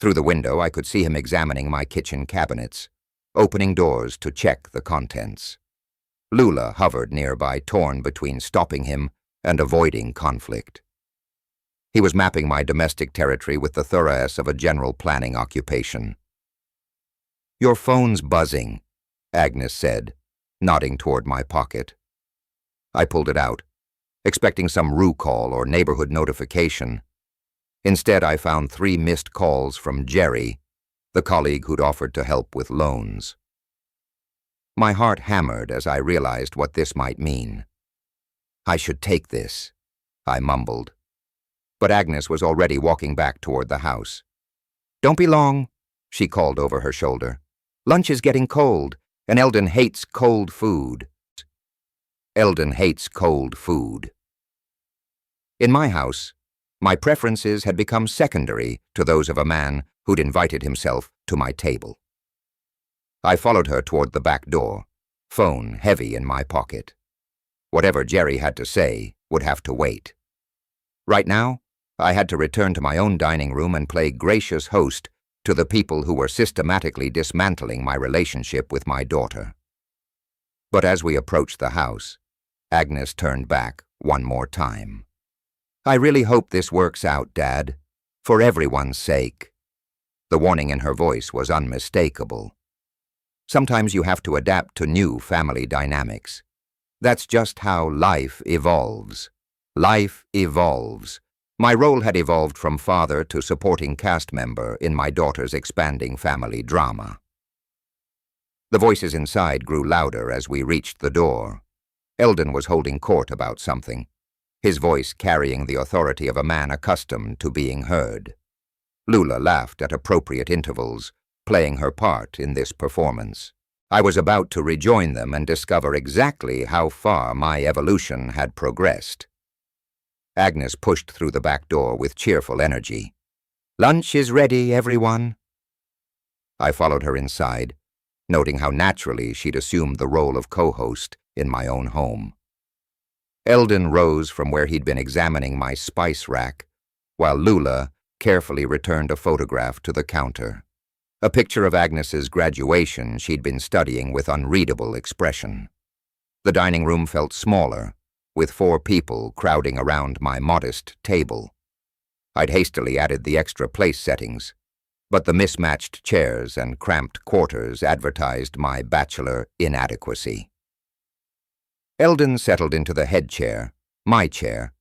S1: Through the window I could see him examining my kitchen cabinets, opening doors to check the contents. Lula hovered nearby, torn between stopping him and avoiding conflict. He was mapping my domestic territory with the thoroughness of a general planning occupation. Your phone's buzzing, Agnes said, nodding toward my pocket. I pulled it out, expecting some rue call or neighborhood notification. Instead, I found 3 missed calls from Jerry, the colleague who'd offered to help with loans. My heart hammered as I realized what this might mean. I should take this, I mumbled. But Agnes was already walking back toward the house. Don't be long, she called over her shoulder. Lunch is getting cold, and Eldon hates cold food. Eldon hates cold food. In my house, my preferences had become secondary to those of a man who'd invited himself to my table. I followed her toward the back door, phone heavy in my pocket. Whatever Jerry had to say would have to wait. Right now, I had to return to my own dining room and play gracious host to the people who were systematically dismantling my relationship with my daughter. But as we approached the house, Agnes turned back one more time. I really hope this works out, Dad. For everyone's sake. The warning in her voice was unmistakable. Sometimes you have to adapt to new family dynamics. That's just how life evolves. Life evolves. My role had evolved from father to supporting cast member in my daughter's expanding family drama. The voices inside grew louder as we reached the door. Eldon was holding court about something, his voice carrying the authority of a man accustomed to being heard. Lula laughed at appropriate intervals, playing her part in this performance. I was about to rejoin them and discover exactly how far my evolution had progressed. Agnes pushed through the back door with cheerful energy. "Lunch is ready, everyone." I followed her inside, noting how naturally she'd assumed the role of co-host in my own home. Eldon rose from where he'd been examining my spice rack, while Lula carefully returned a photograph to the counter. A picture of Agnes's graduation she'd been studying with unreadable expression. The dining room felt smaller, with 4 people crowding around my modest table. I'd hastily added the extra place settings, but the mismatched chairs and cramped quarters advertised my bachelor inadequacy. Eldon settled into the head chair, my chair,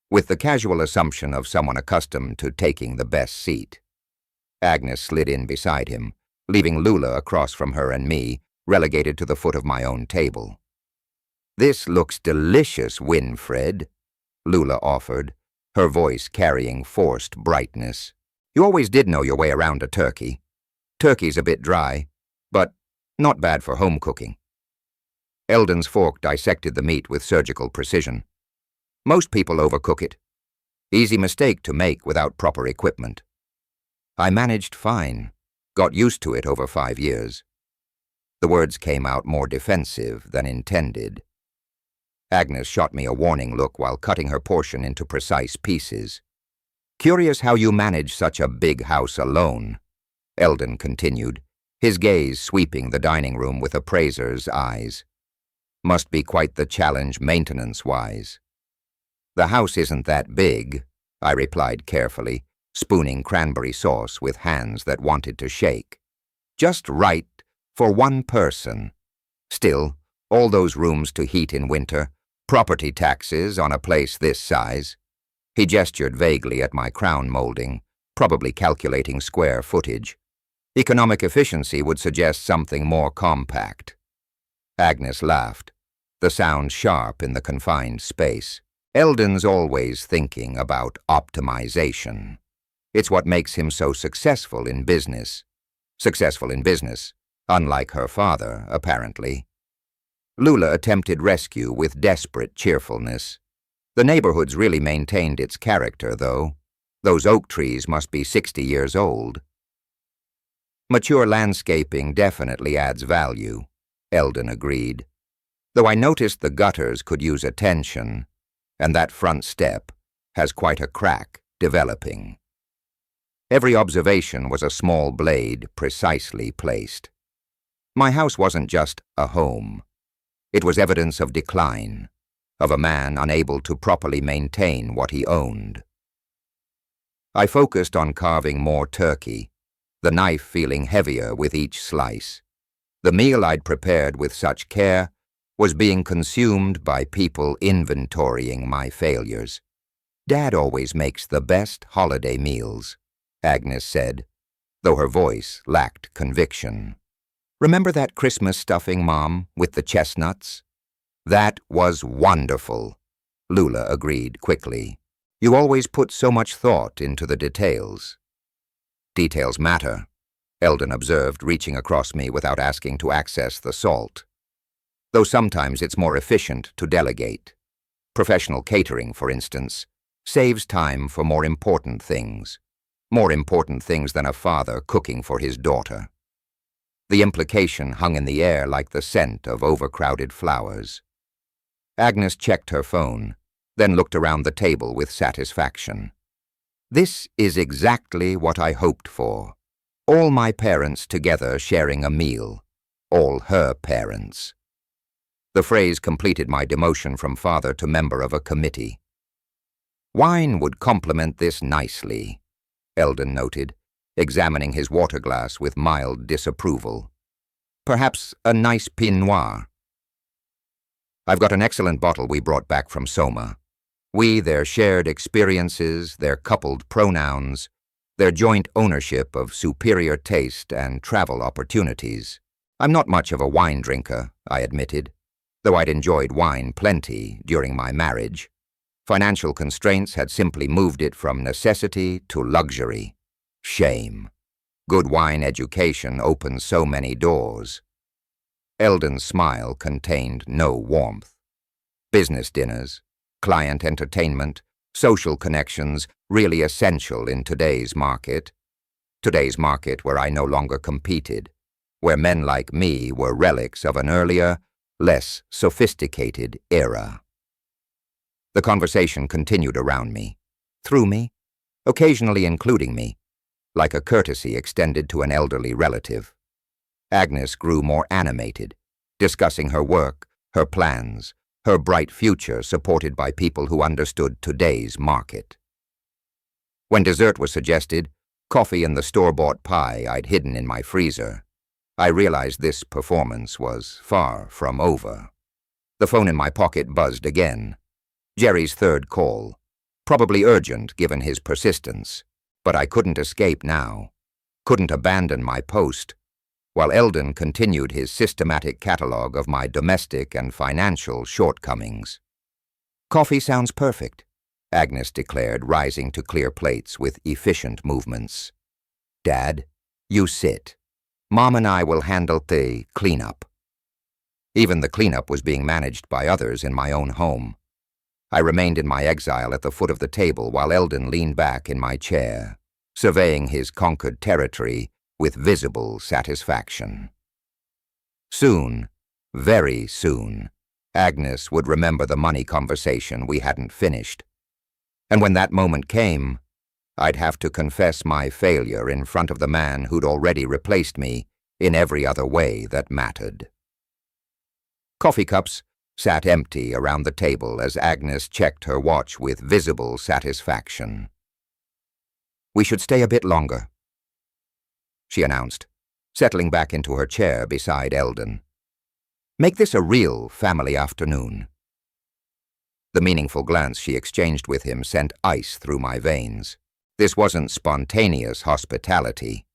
S1: with the casual assumption of someone accustomed to taking the best seat. Agnes slid in beside him, leaving Lula across from her and me, relegated to the foot of my own table. "This looks delicious, Winfred," Lula offered, her voice carrying forced brightness. "You always did know your way around a turkey. Turkey's a bit dry, but not bad for home cooking." Eldon's fork dissected the meat with surgical precision. "Most people overcook it. Easy mistake to make without proper equipment. I managed fine, got used to it over 5 years." The words came out more defensive than intended. Agnes shot me a warning look while cutting her portion into precise pieces. "Curious how you manage such a big house alone," Eldon continued, his gaze sweeping the dining room with appraiser's eyes. "Must be quite the challenge maintenance-wise." "The house isn't that big," I replied carefully, spooning cranberry sauce with hands that wanted to shake. "Just right for 1 person. Still, all those rooms to heat in winter, property taxes on a place this size." He gestured vaguely at my crown molding, probably calculating square footage. "Economic efficiency would suggest something more compact." Agnes laughed, the sound sharp in the confined space. "Eldon's always thinking about optimization. It's what makes him so successful in business. Successful in business, unlike her father, apparently." Lula attempted rescue with desperate cheerfulness. "The neighborhood's really maintained its character, though. Those oak trees must be 60 years old." "Mature landscaping definitely adds value," Eldon agreed. "Though I noticed the gutters could use attention, and that front step has quite a crack developing." Every observation was a small blade precisely placed. My house wasn't just a home. It was evidence of decline, of a man unable to properly maintain what he owned. I focused on carving more turkey, the knife feeling heavier with each slice. The meal I'd prepared with such care was being consumed by people inventorying my failures. "Dad always makes the best holiday meals," Agnes said, though her voice lacked conviction. "Remember that Christmas stuffing, Mom, with the chestnuts?" "That was wonderful," Lula agreed quickly. "You always put so much thought into the details." "Details matter," Eldon observed, reaching across me without asking to access the salt. "Though sometimes it's more efficient to delegate. Professional catering, for instance, saves time for more important things than a father cooking for his daughter." The implication hung in the air like the scent of overcrowded flowers. Agnes checked her phone, then looked around the table with satisfaction. "This is exactly what I hoped for. All my parents together sharing a meal. All her parents." The phrase completed my demotion from father to member of a committee. "Wine would complement this nicely," Eldon noted, examining his water glass with mild disapproval. Perhaps a nice Pinot Noir. I've got an excellent bottle we brought back from Soma. We, their shared experiences, their coupled pronouns, their joint ownership of superior taste and travel opportunities. I'm not much of a wine drinker, I admitted, though I'd enjoyed wine plenty during my marriage. Financial constraints had simply moved it from necessity to luxury. Shame. Good wine education opens so many doors. Eldon's smile contained no warmth. Business dinners, client entertainment, social connections, really essential in today's market. Today's market where I no longer competed, where men like me were relics of an earlier, less sophisticated era. The conversation continued around me, through me, occasionally including me, like a courtesy extended to an elderly relative. Agnes grew more animated, discussing her work, her plans, her bright future supported by people who understood today's market. When dessert was suggested, coffee and the store-bought pie I'd hidden in my freezer, I realized this performance was far from over. The phone in my pocket buzzed again. Jerry's third call, probably urgent given his persistence, but I couldn't escape now, couldn't abandon my post, while Eldon continued his systematic catalogue of my domestic and financial shortcomings. Coffee sounds perfect, Agnes declared, rising to clear plates with efficient movements. Dad, you sit. Mom and I will handle the cleanup. Even the cleanup was being managed by others in my own home. I remained in my exile at the foot of the table while Eldon leaned back in my chair, surveying his conquered territory with visible satisfaction. Soon, very soon, Agnes would remember the money conversation we hadn't finished. And when that moment came, I'd have to confess my failure in front of the man who'd already replaced me in every other way that mattered. Coffee cups sat empty around the table as Agnes checked her watch with visible satisfaction. We should stay a bit longer, she announced, settling back into her chair beside Eldon. Make this a real family afternoon. The meaningful glance she exchanged with him sent ice through my veins. This wasn't spontaneous hospitality.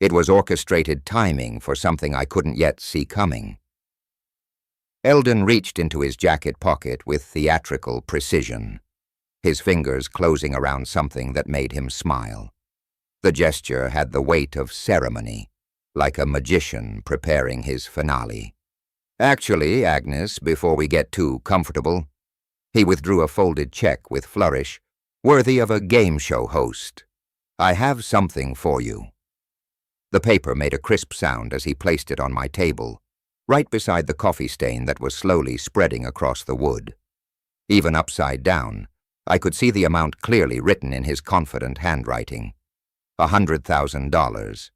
S1: It was orchestrated timing for something I couldn't yet see coming. Eldon reached into his jacket pocket with theatrical precision, his fingers closing around something that made him smile. The gesture had the weight of ceremony, like a magician preparing his finale. Actually, Agnes, before we get too comfortable, he withdrew a folded check with flourish, worthy of a game show host. I have something for you. The paper made a crisp sound as he placed it on my table, right beside the coffee stain that was slowly spreading across the wood. Even upside down, I could see the amount clearly written in his confident handwriting. $100,000.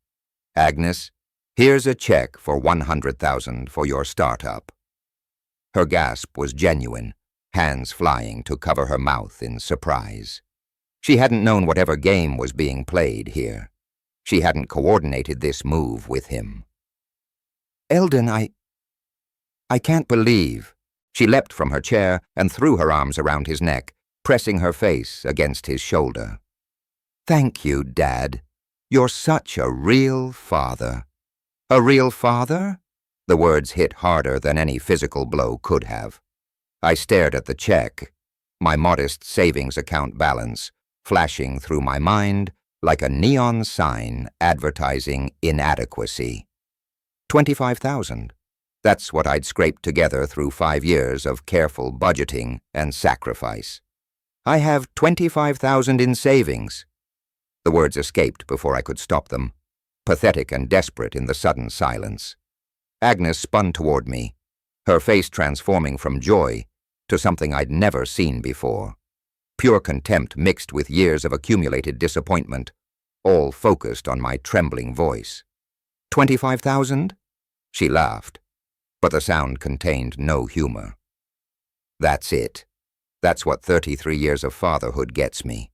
S1: Agnes, here's a check for $100,000 for your startup. Her gasp was genuine, hands flying to cover her mouth in surprise. She hadn't known whatever game was being played here. She hadn't coordinated this move with him. Eldon, I can't believe. She leapt from her chair and threw her arms around his neck, pressing her face against his shoulder. Thank you, Dad. You're such a real father. A real father? The words hit harder than any physical blow could have. I stared at the check, my modest savings account balance flashing through my mind like a neon sign advertising inadequacy. 25,000. That's what I'd scraped together through 5 years of careful budgeting and sacrifice. I have 25,000 in savings. The words escaped before I could stop them, pathetic and desperate in the sudden silence. Agnes spun toward me, her face transforming from joy to something I'd never seen before. Pure contempt mixed with years of accumulated disappointment, all focused on my trembling voice. 25,000? She laughed, but the sound contained no humor. That's it. That's what 33 years of fatherhood gets me.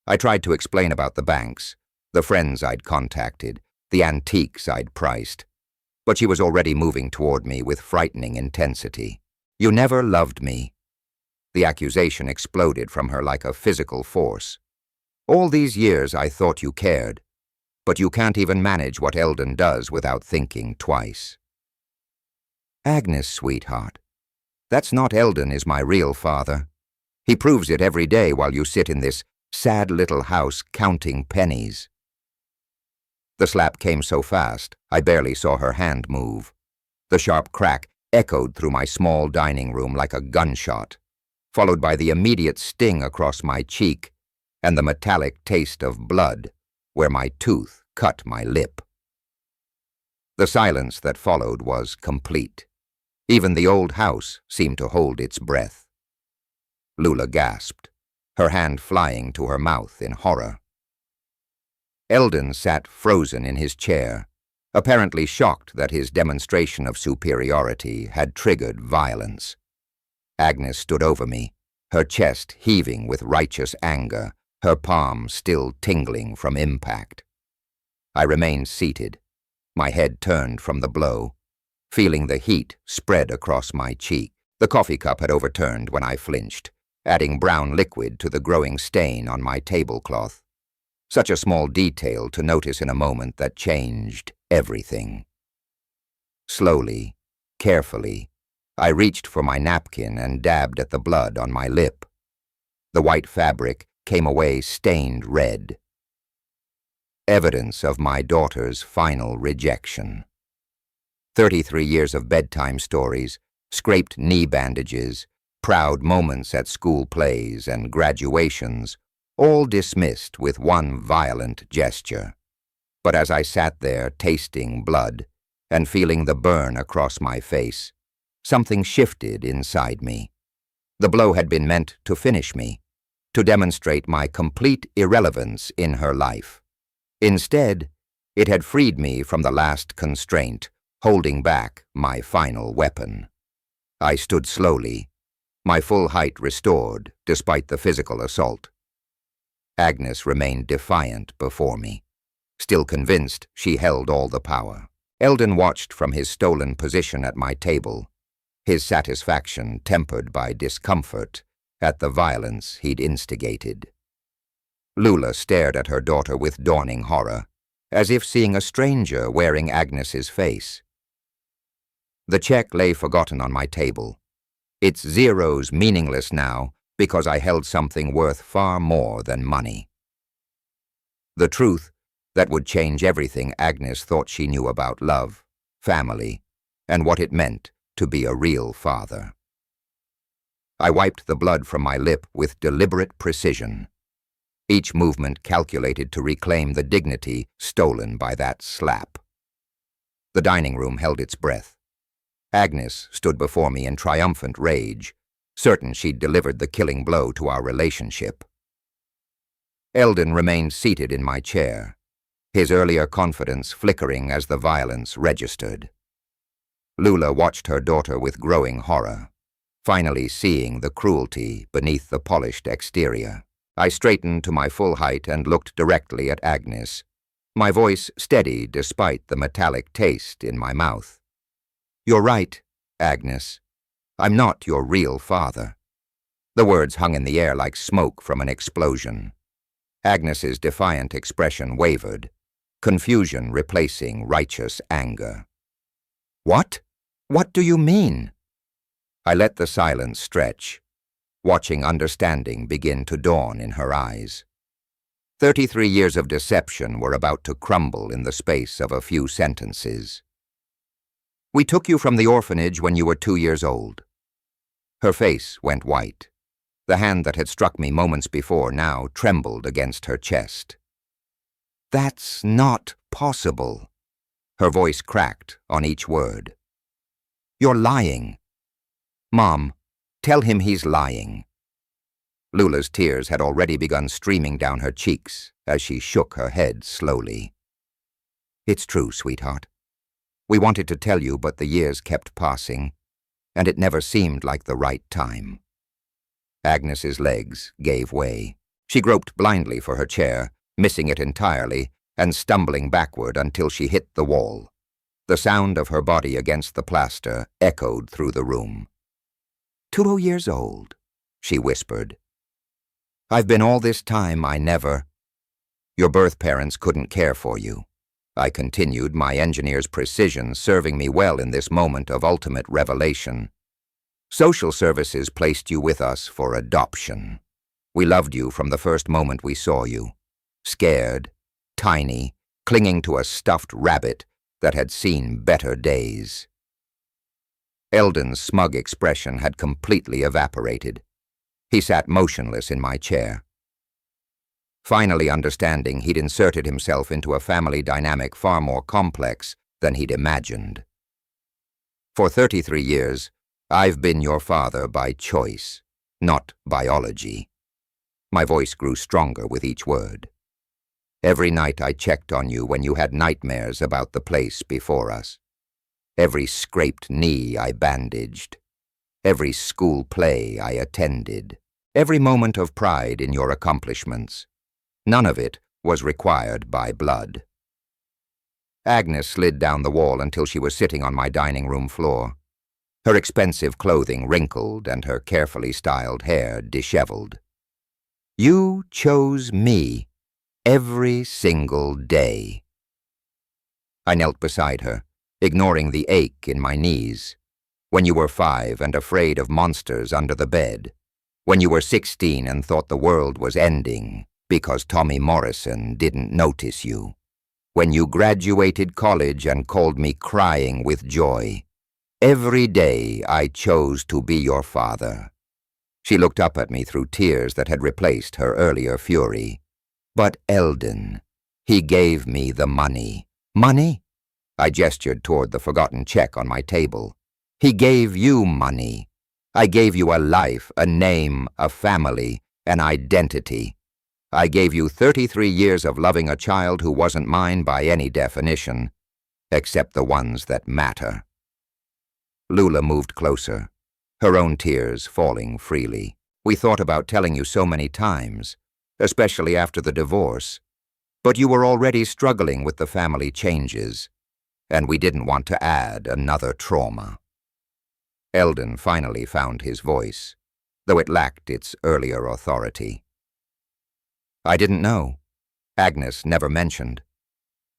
S1: I tried to explain about the banks, the friends I'd contacted, the antiques I'd priced, but she was already moving toward me with frightening intensity. "You never loved me." The accusation exploded from her like a physical force. "All these years I thought you cared, but you can't even manage what Eldon does without thinking twice." "Agnes, sweetheart, that's not Eldon is my real father. He proves it every day while you sit in this sad little house counting pennies." The slap came so fast, I barely saw her hand move. The sharp crack echoed through my small dining room like a gunshot, followed by the immediate sting across my cheek and the metallic taste of blood where my tooth cut my lip. The silence that followed was complete. Even the old house seemed to hold its breath. Lula gasped, her hand flying to her mouth in horror. Eldon sat frozen in his chair, apparently shocked that his demonstration of superiority had triggered violence. Agnes stood over me, her chest heaving with righteous anger, her palm still tingling from impact. I remained seated, my head turned from the blow, feeling the heat spread across my cheek. The coffee cup had overturned when I flinched, adding brown liquid to the growing stain on my tablecloth. Such a small detail to notice in a moment that changed everything. Slowly, carefully, I reached for my napkin and dabbed at the blood on my lip. The white fabric came away stained red. Evidence of my daughter's final rejection. 33 years of bedtime stories, scraped knee bandages, proud moments at school plays and graduations, all dismissed with one violent gesture. But as I sat there tasting blood and feeling the burn across my face, something shifted inside me. The blow had been meant to finish me, to demonstrate my complete irrelevance in her life. Instead, it had freed me from the last constraint, holding back my final weapon. I stood slowly, my full height restored despite the physical assault. Agnes remained defiant before me, still convinced she held all the power. Eldon watched from his stolen position at my table, his satisfaction tempered by discomfort at the violence he'd instigated. Lula stared at her daughter with dawning horror, as if seeing a stranger wearing Agnes's face. The check lay forgotten on my table, its zeros meaningless now because I held something worth far more than money. The truth that would change everything Agnes thought she knew about love, family, and what it meant to be a real father. I wiped the blood from my lip with deliberate precision, each movement calculated to reclaim the dignity stolen by that slap. The dining room held its breath. Agnes stood before me in triumphant rage, certain she'd delivered the killing blow to our relationship. Eldon remained seated in my chair, his earlier confidence flickering as the violence registered. Lula watched her daughter with growing horror, finally seeing the cruelty beneath the polished exterior. I straightened to my full height and looked directly at Agnes, my voice steady despite the metallic taste in my mouth. "You're right, Agnes. I'm not your real father." The words hung in the air like smoke from an explosion. Agnes's defiant expression wavered, confusion replacing righteous anger. "What? What do you mean?" I let the silence stretch, watching understanding begin to dawn in her eyes. 33 years of deception were about to crumble in the space of a few sentences. "We took you from the orphanage when you were 2 years old." Her face went white. The hand that had struck me moments before now trembled against her chest. "That's not possible." Her voice cracked on each word. "You're lying. Mom, tell him he's lying." Lula's tears had already begun streaming down her cheeks as she shook her head slowly. "It's true, sweetheart. We wanted to tell you, but the years kept passing, and it never seemed like the right time." Agnes's legs gave way. She groped blindly for her chair, missing it entirely, and stumbling backward until she hit the wall. The sound of her body against the plaster echoed through the room. 2 years old, she whispered. I've been all this time, I never. Your birth parents couldn't care for you. I continued, my engineer's precision serving me well in this moment of ultimate revelation. Social services placed you with us for adoption. We loved you from the first moment we saw you. Scared, tiny, clinging to a stuffed rabbit that had seen better days. Eldon's smug expression had completely evaporated. He sat motionless in my chair. Finally understanding he'd inserted himself into a family dynamic far more complex than he'd imagined. For 33 years, I've been your father by choice, not biology. My voice grew stronger with each word. Every night I checked on you when you had nightmares about the place before us. Every scraped knee I bandaged. Every school play I attended. Every moment of pride in your accomplishments. None of it was required by blood. Agnes slid down the wall until she was sitting on my dining room floor. Her expensive clothing wrinkled and her carefully styled hair disheveled. You chose me every single day. I knelt beside her, ignoring the ache in my knees. When you were 5 and afraid of monsters under the bed. When you were 16 and thought the world was ending because Tommy Morrison didn't notice you. When you graduated college and called me crying with joy. Every day I chose to be your father. She looked up at me through tears that had replaced her earlier fury. But Eldon, he gave me the money. Money? I gestured toward the forgotten check on my table. He gave you money. I gave you a life, a name, a family, an identity. I gave you 33 years of loving a child who wasn't mine by any definition, except the ones that matter. Lula moved closer, her own tears falling freely. We thought about telling you so many times, especially after the divorce, but you were already struggling with the family changes, and we didn't want to add another trauma. Eldon finally found his voice, though it lacked its earlier authority. I didn't know. Agnes never mentioned.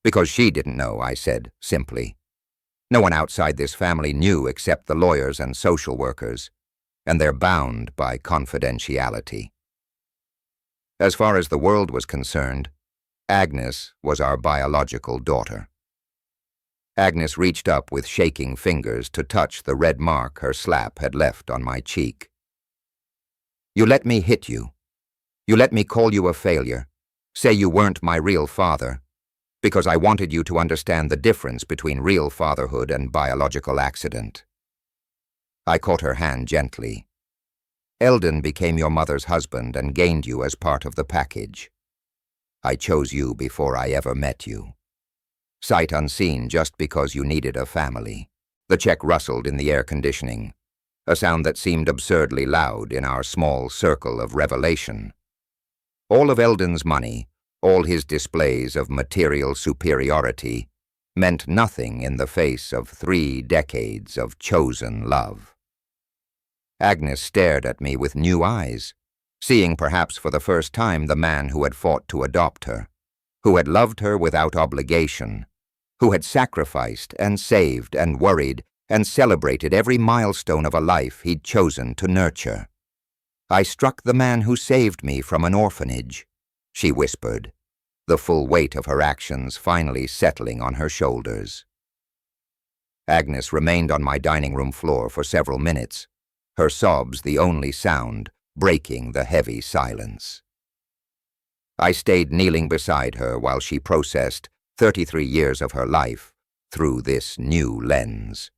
S1: Because she didn't know, I said, simply. No one outside this family knew except the lawyers and social workers, and they're bound by confidentiality. As far as the world was concerned, Agnes was our biological daughter. Agnes reached up with shaking fingers to touch the red mark her slap had left on my cheek. You let me hit you. You let me call you a failure, say you weren't my real father, because I wanted you to understand the difference between real fatherhood and biological accident. I caught her hand gently. Eldon became your mother's husband and gained you as part of the package. I chose you before I ever met you. Sight unseen just because you needed a family. The check rustled in the air conditioning, a sound that seemed absurdly loud in our small circle of revelation. All of Eldon's money, all his displays of material superiority, meant nothing in the face of 3 decades of chosen love. Agnes stared at me with new eyes, seeing perhaps for the first time the man who had fought to adopt her, who had loved her without obligation, who had sacrificed and saved and worried and celebrated every milestone of a life he'd chosen to nurture. I struck the man who saved me from an orphanage, she whispered, the full weight of her actions finally settling on her shoulders. Agnes remained on my dining room floor for several minutes, her sobs the only sound breaking the heavy silence. I stayed kneeling beside her while she processed 33 years of her life through this new lens.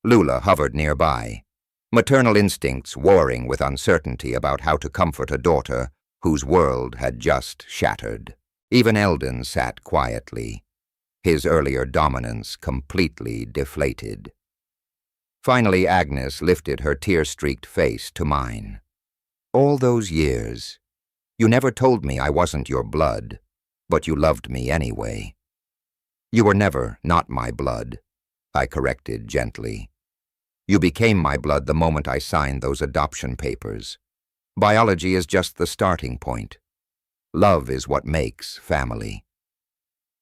S1: Lula hovered nearby, maternal instincts warring with uncertainty about how to comfort a daughter whose world had just shattered. Even Eldon sat quietly, his earlier dominance completely deflated. Finally, Agnes lifted her tear-streaked face to mine. All those years, You never told me I wasn't your blood, but you loved me anyway. You were never not my blood, I corrected gently. You became my blood the moment I signed those adoption papers. Biology is just the starting point. Love is what makes family.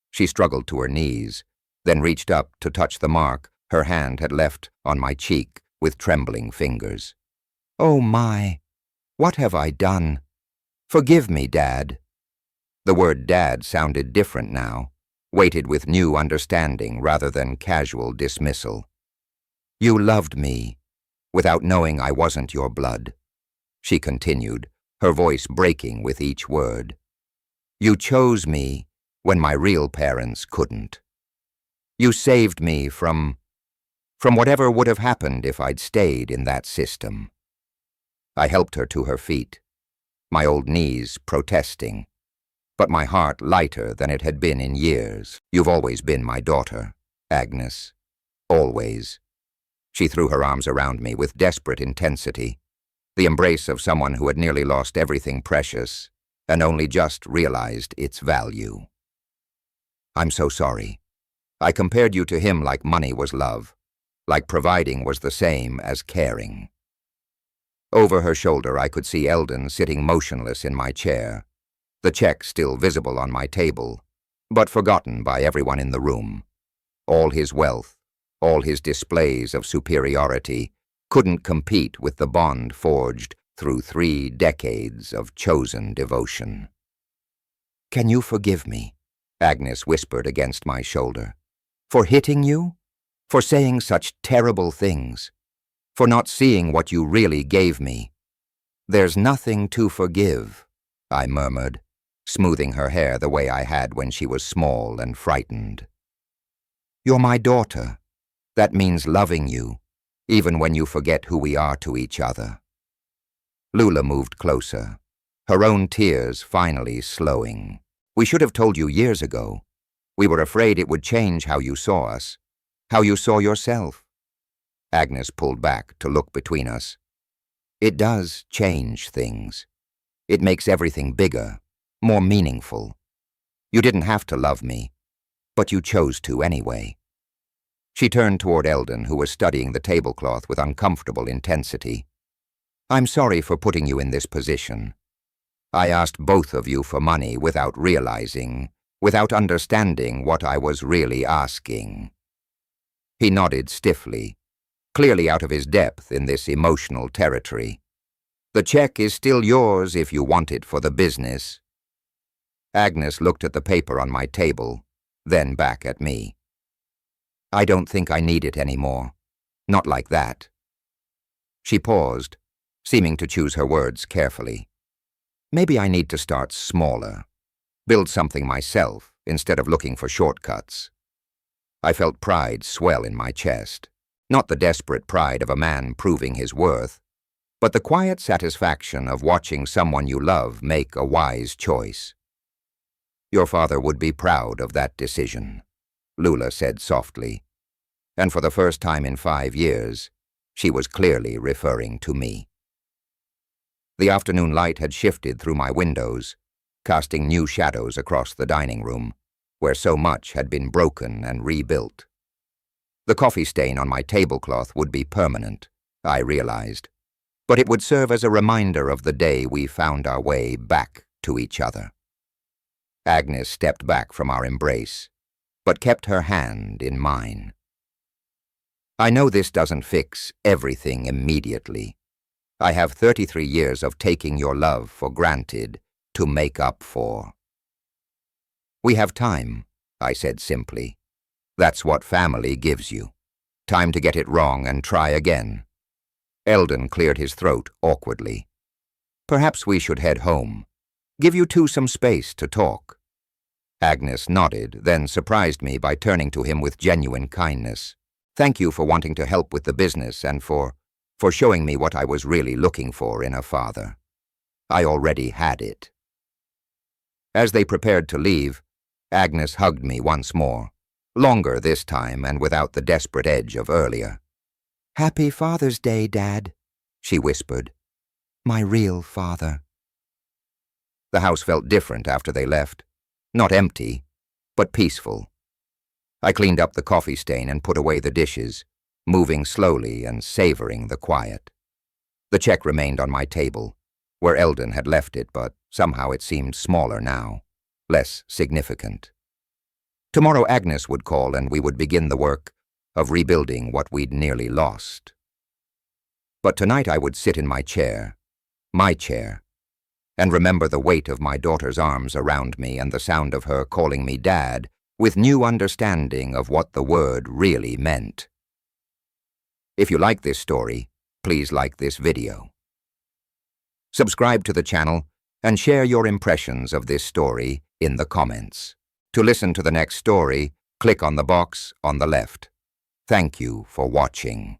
S1: She struggled to her knees, then reached up to touch the mark her hand had left on my cheek with trembling fingers. Oh my, what have I done? Forgive me, Dad. The word Dad sounded different now, weighted with new understanding rather than casual dismissal. You loved me, without knowing I wasn't your blood, she continued, her voice breaking with each word. You chose me when my real parents couldn't. You saved me from whatever would have happened if I'd stayed in that system. I helped her to her feet, my old knees protesting, but my heart lighter than it had been in years. You've always been my daughter, Agnes. Always. She threw her arms around me with desperate intensity, the embrace of someone who had nearly lost everything precious and only just realized its value. I'm so sorry. I compared you to him like money was love, like providing was the same as caring. Over her shoulder I could see Eldon sitting motionless in my chair, the check still visible on my table, but forgotten by everyone in the room. All his wealth, all his displays of superiority, couldn't compete with the bond forged through 3 decades of chosen devotion. Can you forgive me? Agnes whispered against my shoulder. For hitting you? For saying such terrible things? For not seeing what you really gave me? There's nothing to forgive, I murmured, smoothing her hair the way I had when she was small and frightened. You're my daughter. That means loving you, even when you forget who we are to each other. Lula moved closer, her own tears finally slowing. We should have told you years ago. We were afraid it would change how you saw us, how you saw yourself. Agnes pulled back to look between us. It does change things. It makes everything bigger, more meaningful. You didn't have to love me, but you chose to anyway. She turned toward Eldon, who was studying the tablecloth with uncomfortable intensity. I'm sorry for putting you in this position. I asked both of you for money without realizing, without understanding what I was really asking. He nodded stiffly, clearly out of his depth in this emotional territory. The check is still yours if you want it for the business. Agnes looked at the paper on my table, then back at me. I don't think I need it anymore. Not like that. She paused, seeming to choose her words carefully. Maybe I need to start smaller, build something myself instead of looking for shortcuts. I felt pride swell in my chest, not the desperate pride of a man proving his worth, but the quiet satisfaction of watching someone you love make a wise choice. Your father would be proud of that decision, Lula said softly, and for the first time in 5 years, she was clearly referring to me. The afternoon light had shifted through my windows, casting new shadows across the dining room, where so much had been broken and rebuilt. The coffee stain on my tablecloth would be permanent, I realized, but it would serve as a reminder of the day we found our way back to each other. Agnes stepped back from our embrace, but kept her hand in mine. I know this doesn't fix everything immediately. I have 33 years of taking your love for granted to make up for. We have time, I said simply. That's what family gives you. Time to get it wrong and try again. Eldon cleared his throat awkwardly. Perhaps we should head home. Give you two some space to talk. Agnes nodded, then surprised me by turning to him with genuine kindness. Thank you for wanting to help with the business and for showing me what I was really looking for in a father. I already had it. As they prepared to leave, Agnes hugged me once more, longer this time and without the desperate edge of earlier. Happy Father's Day, Dad, she whispered. My real father. The house felt different after they left. Not empty, but peaceful. I cleaned up the coffee stain and put away the dishes, moving slowly and savoring the quiet. The check remained on my table, where Eldon had left it, but somehow it seemed smaller now, less significant. Tomorrow Agnes would call and we would begin the work of rebuilding what we'd nearly lost. But tonight I would sit in my chair, and remember the weight of my daughter's arms around me and the sound of her calling me Dad with new understanding of what the word really meant. If you like this story, please like this video. Subscribe to the channel and share your impressions of this story in the comments. To listen to the next story, click on the box on the left. Thank you for watching.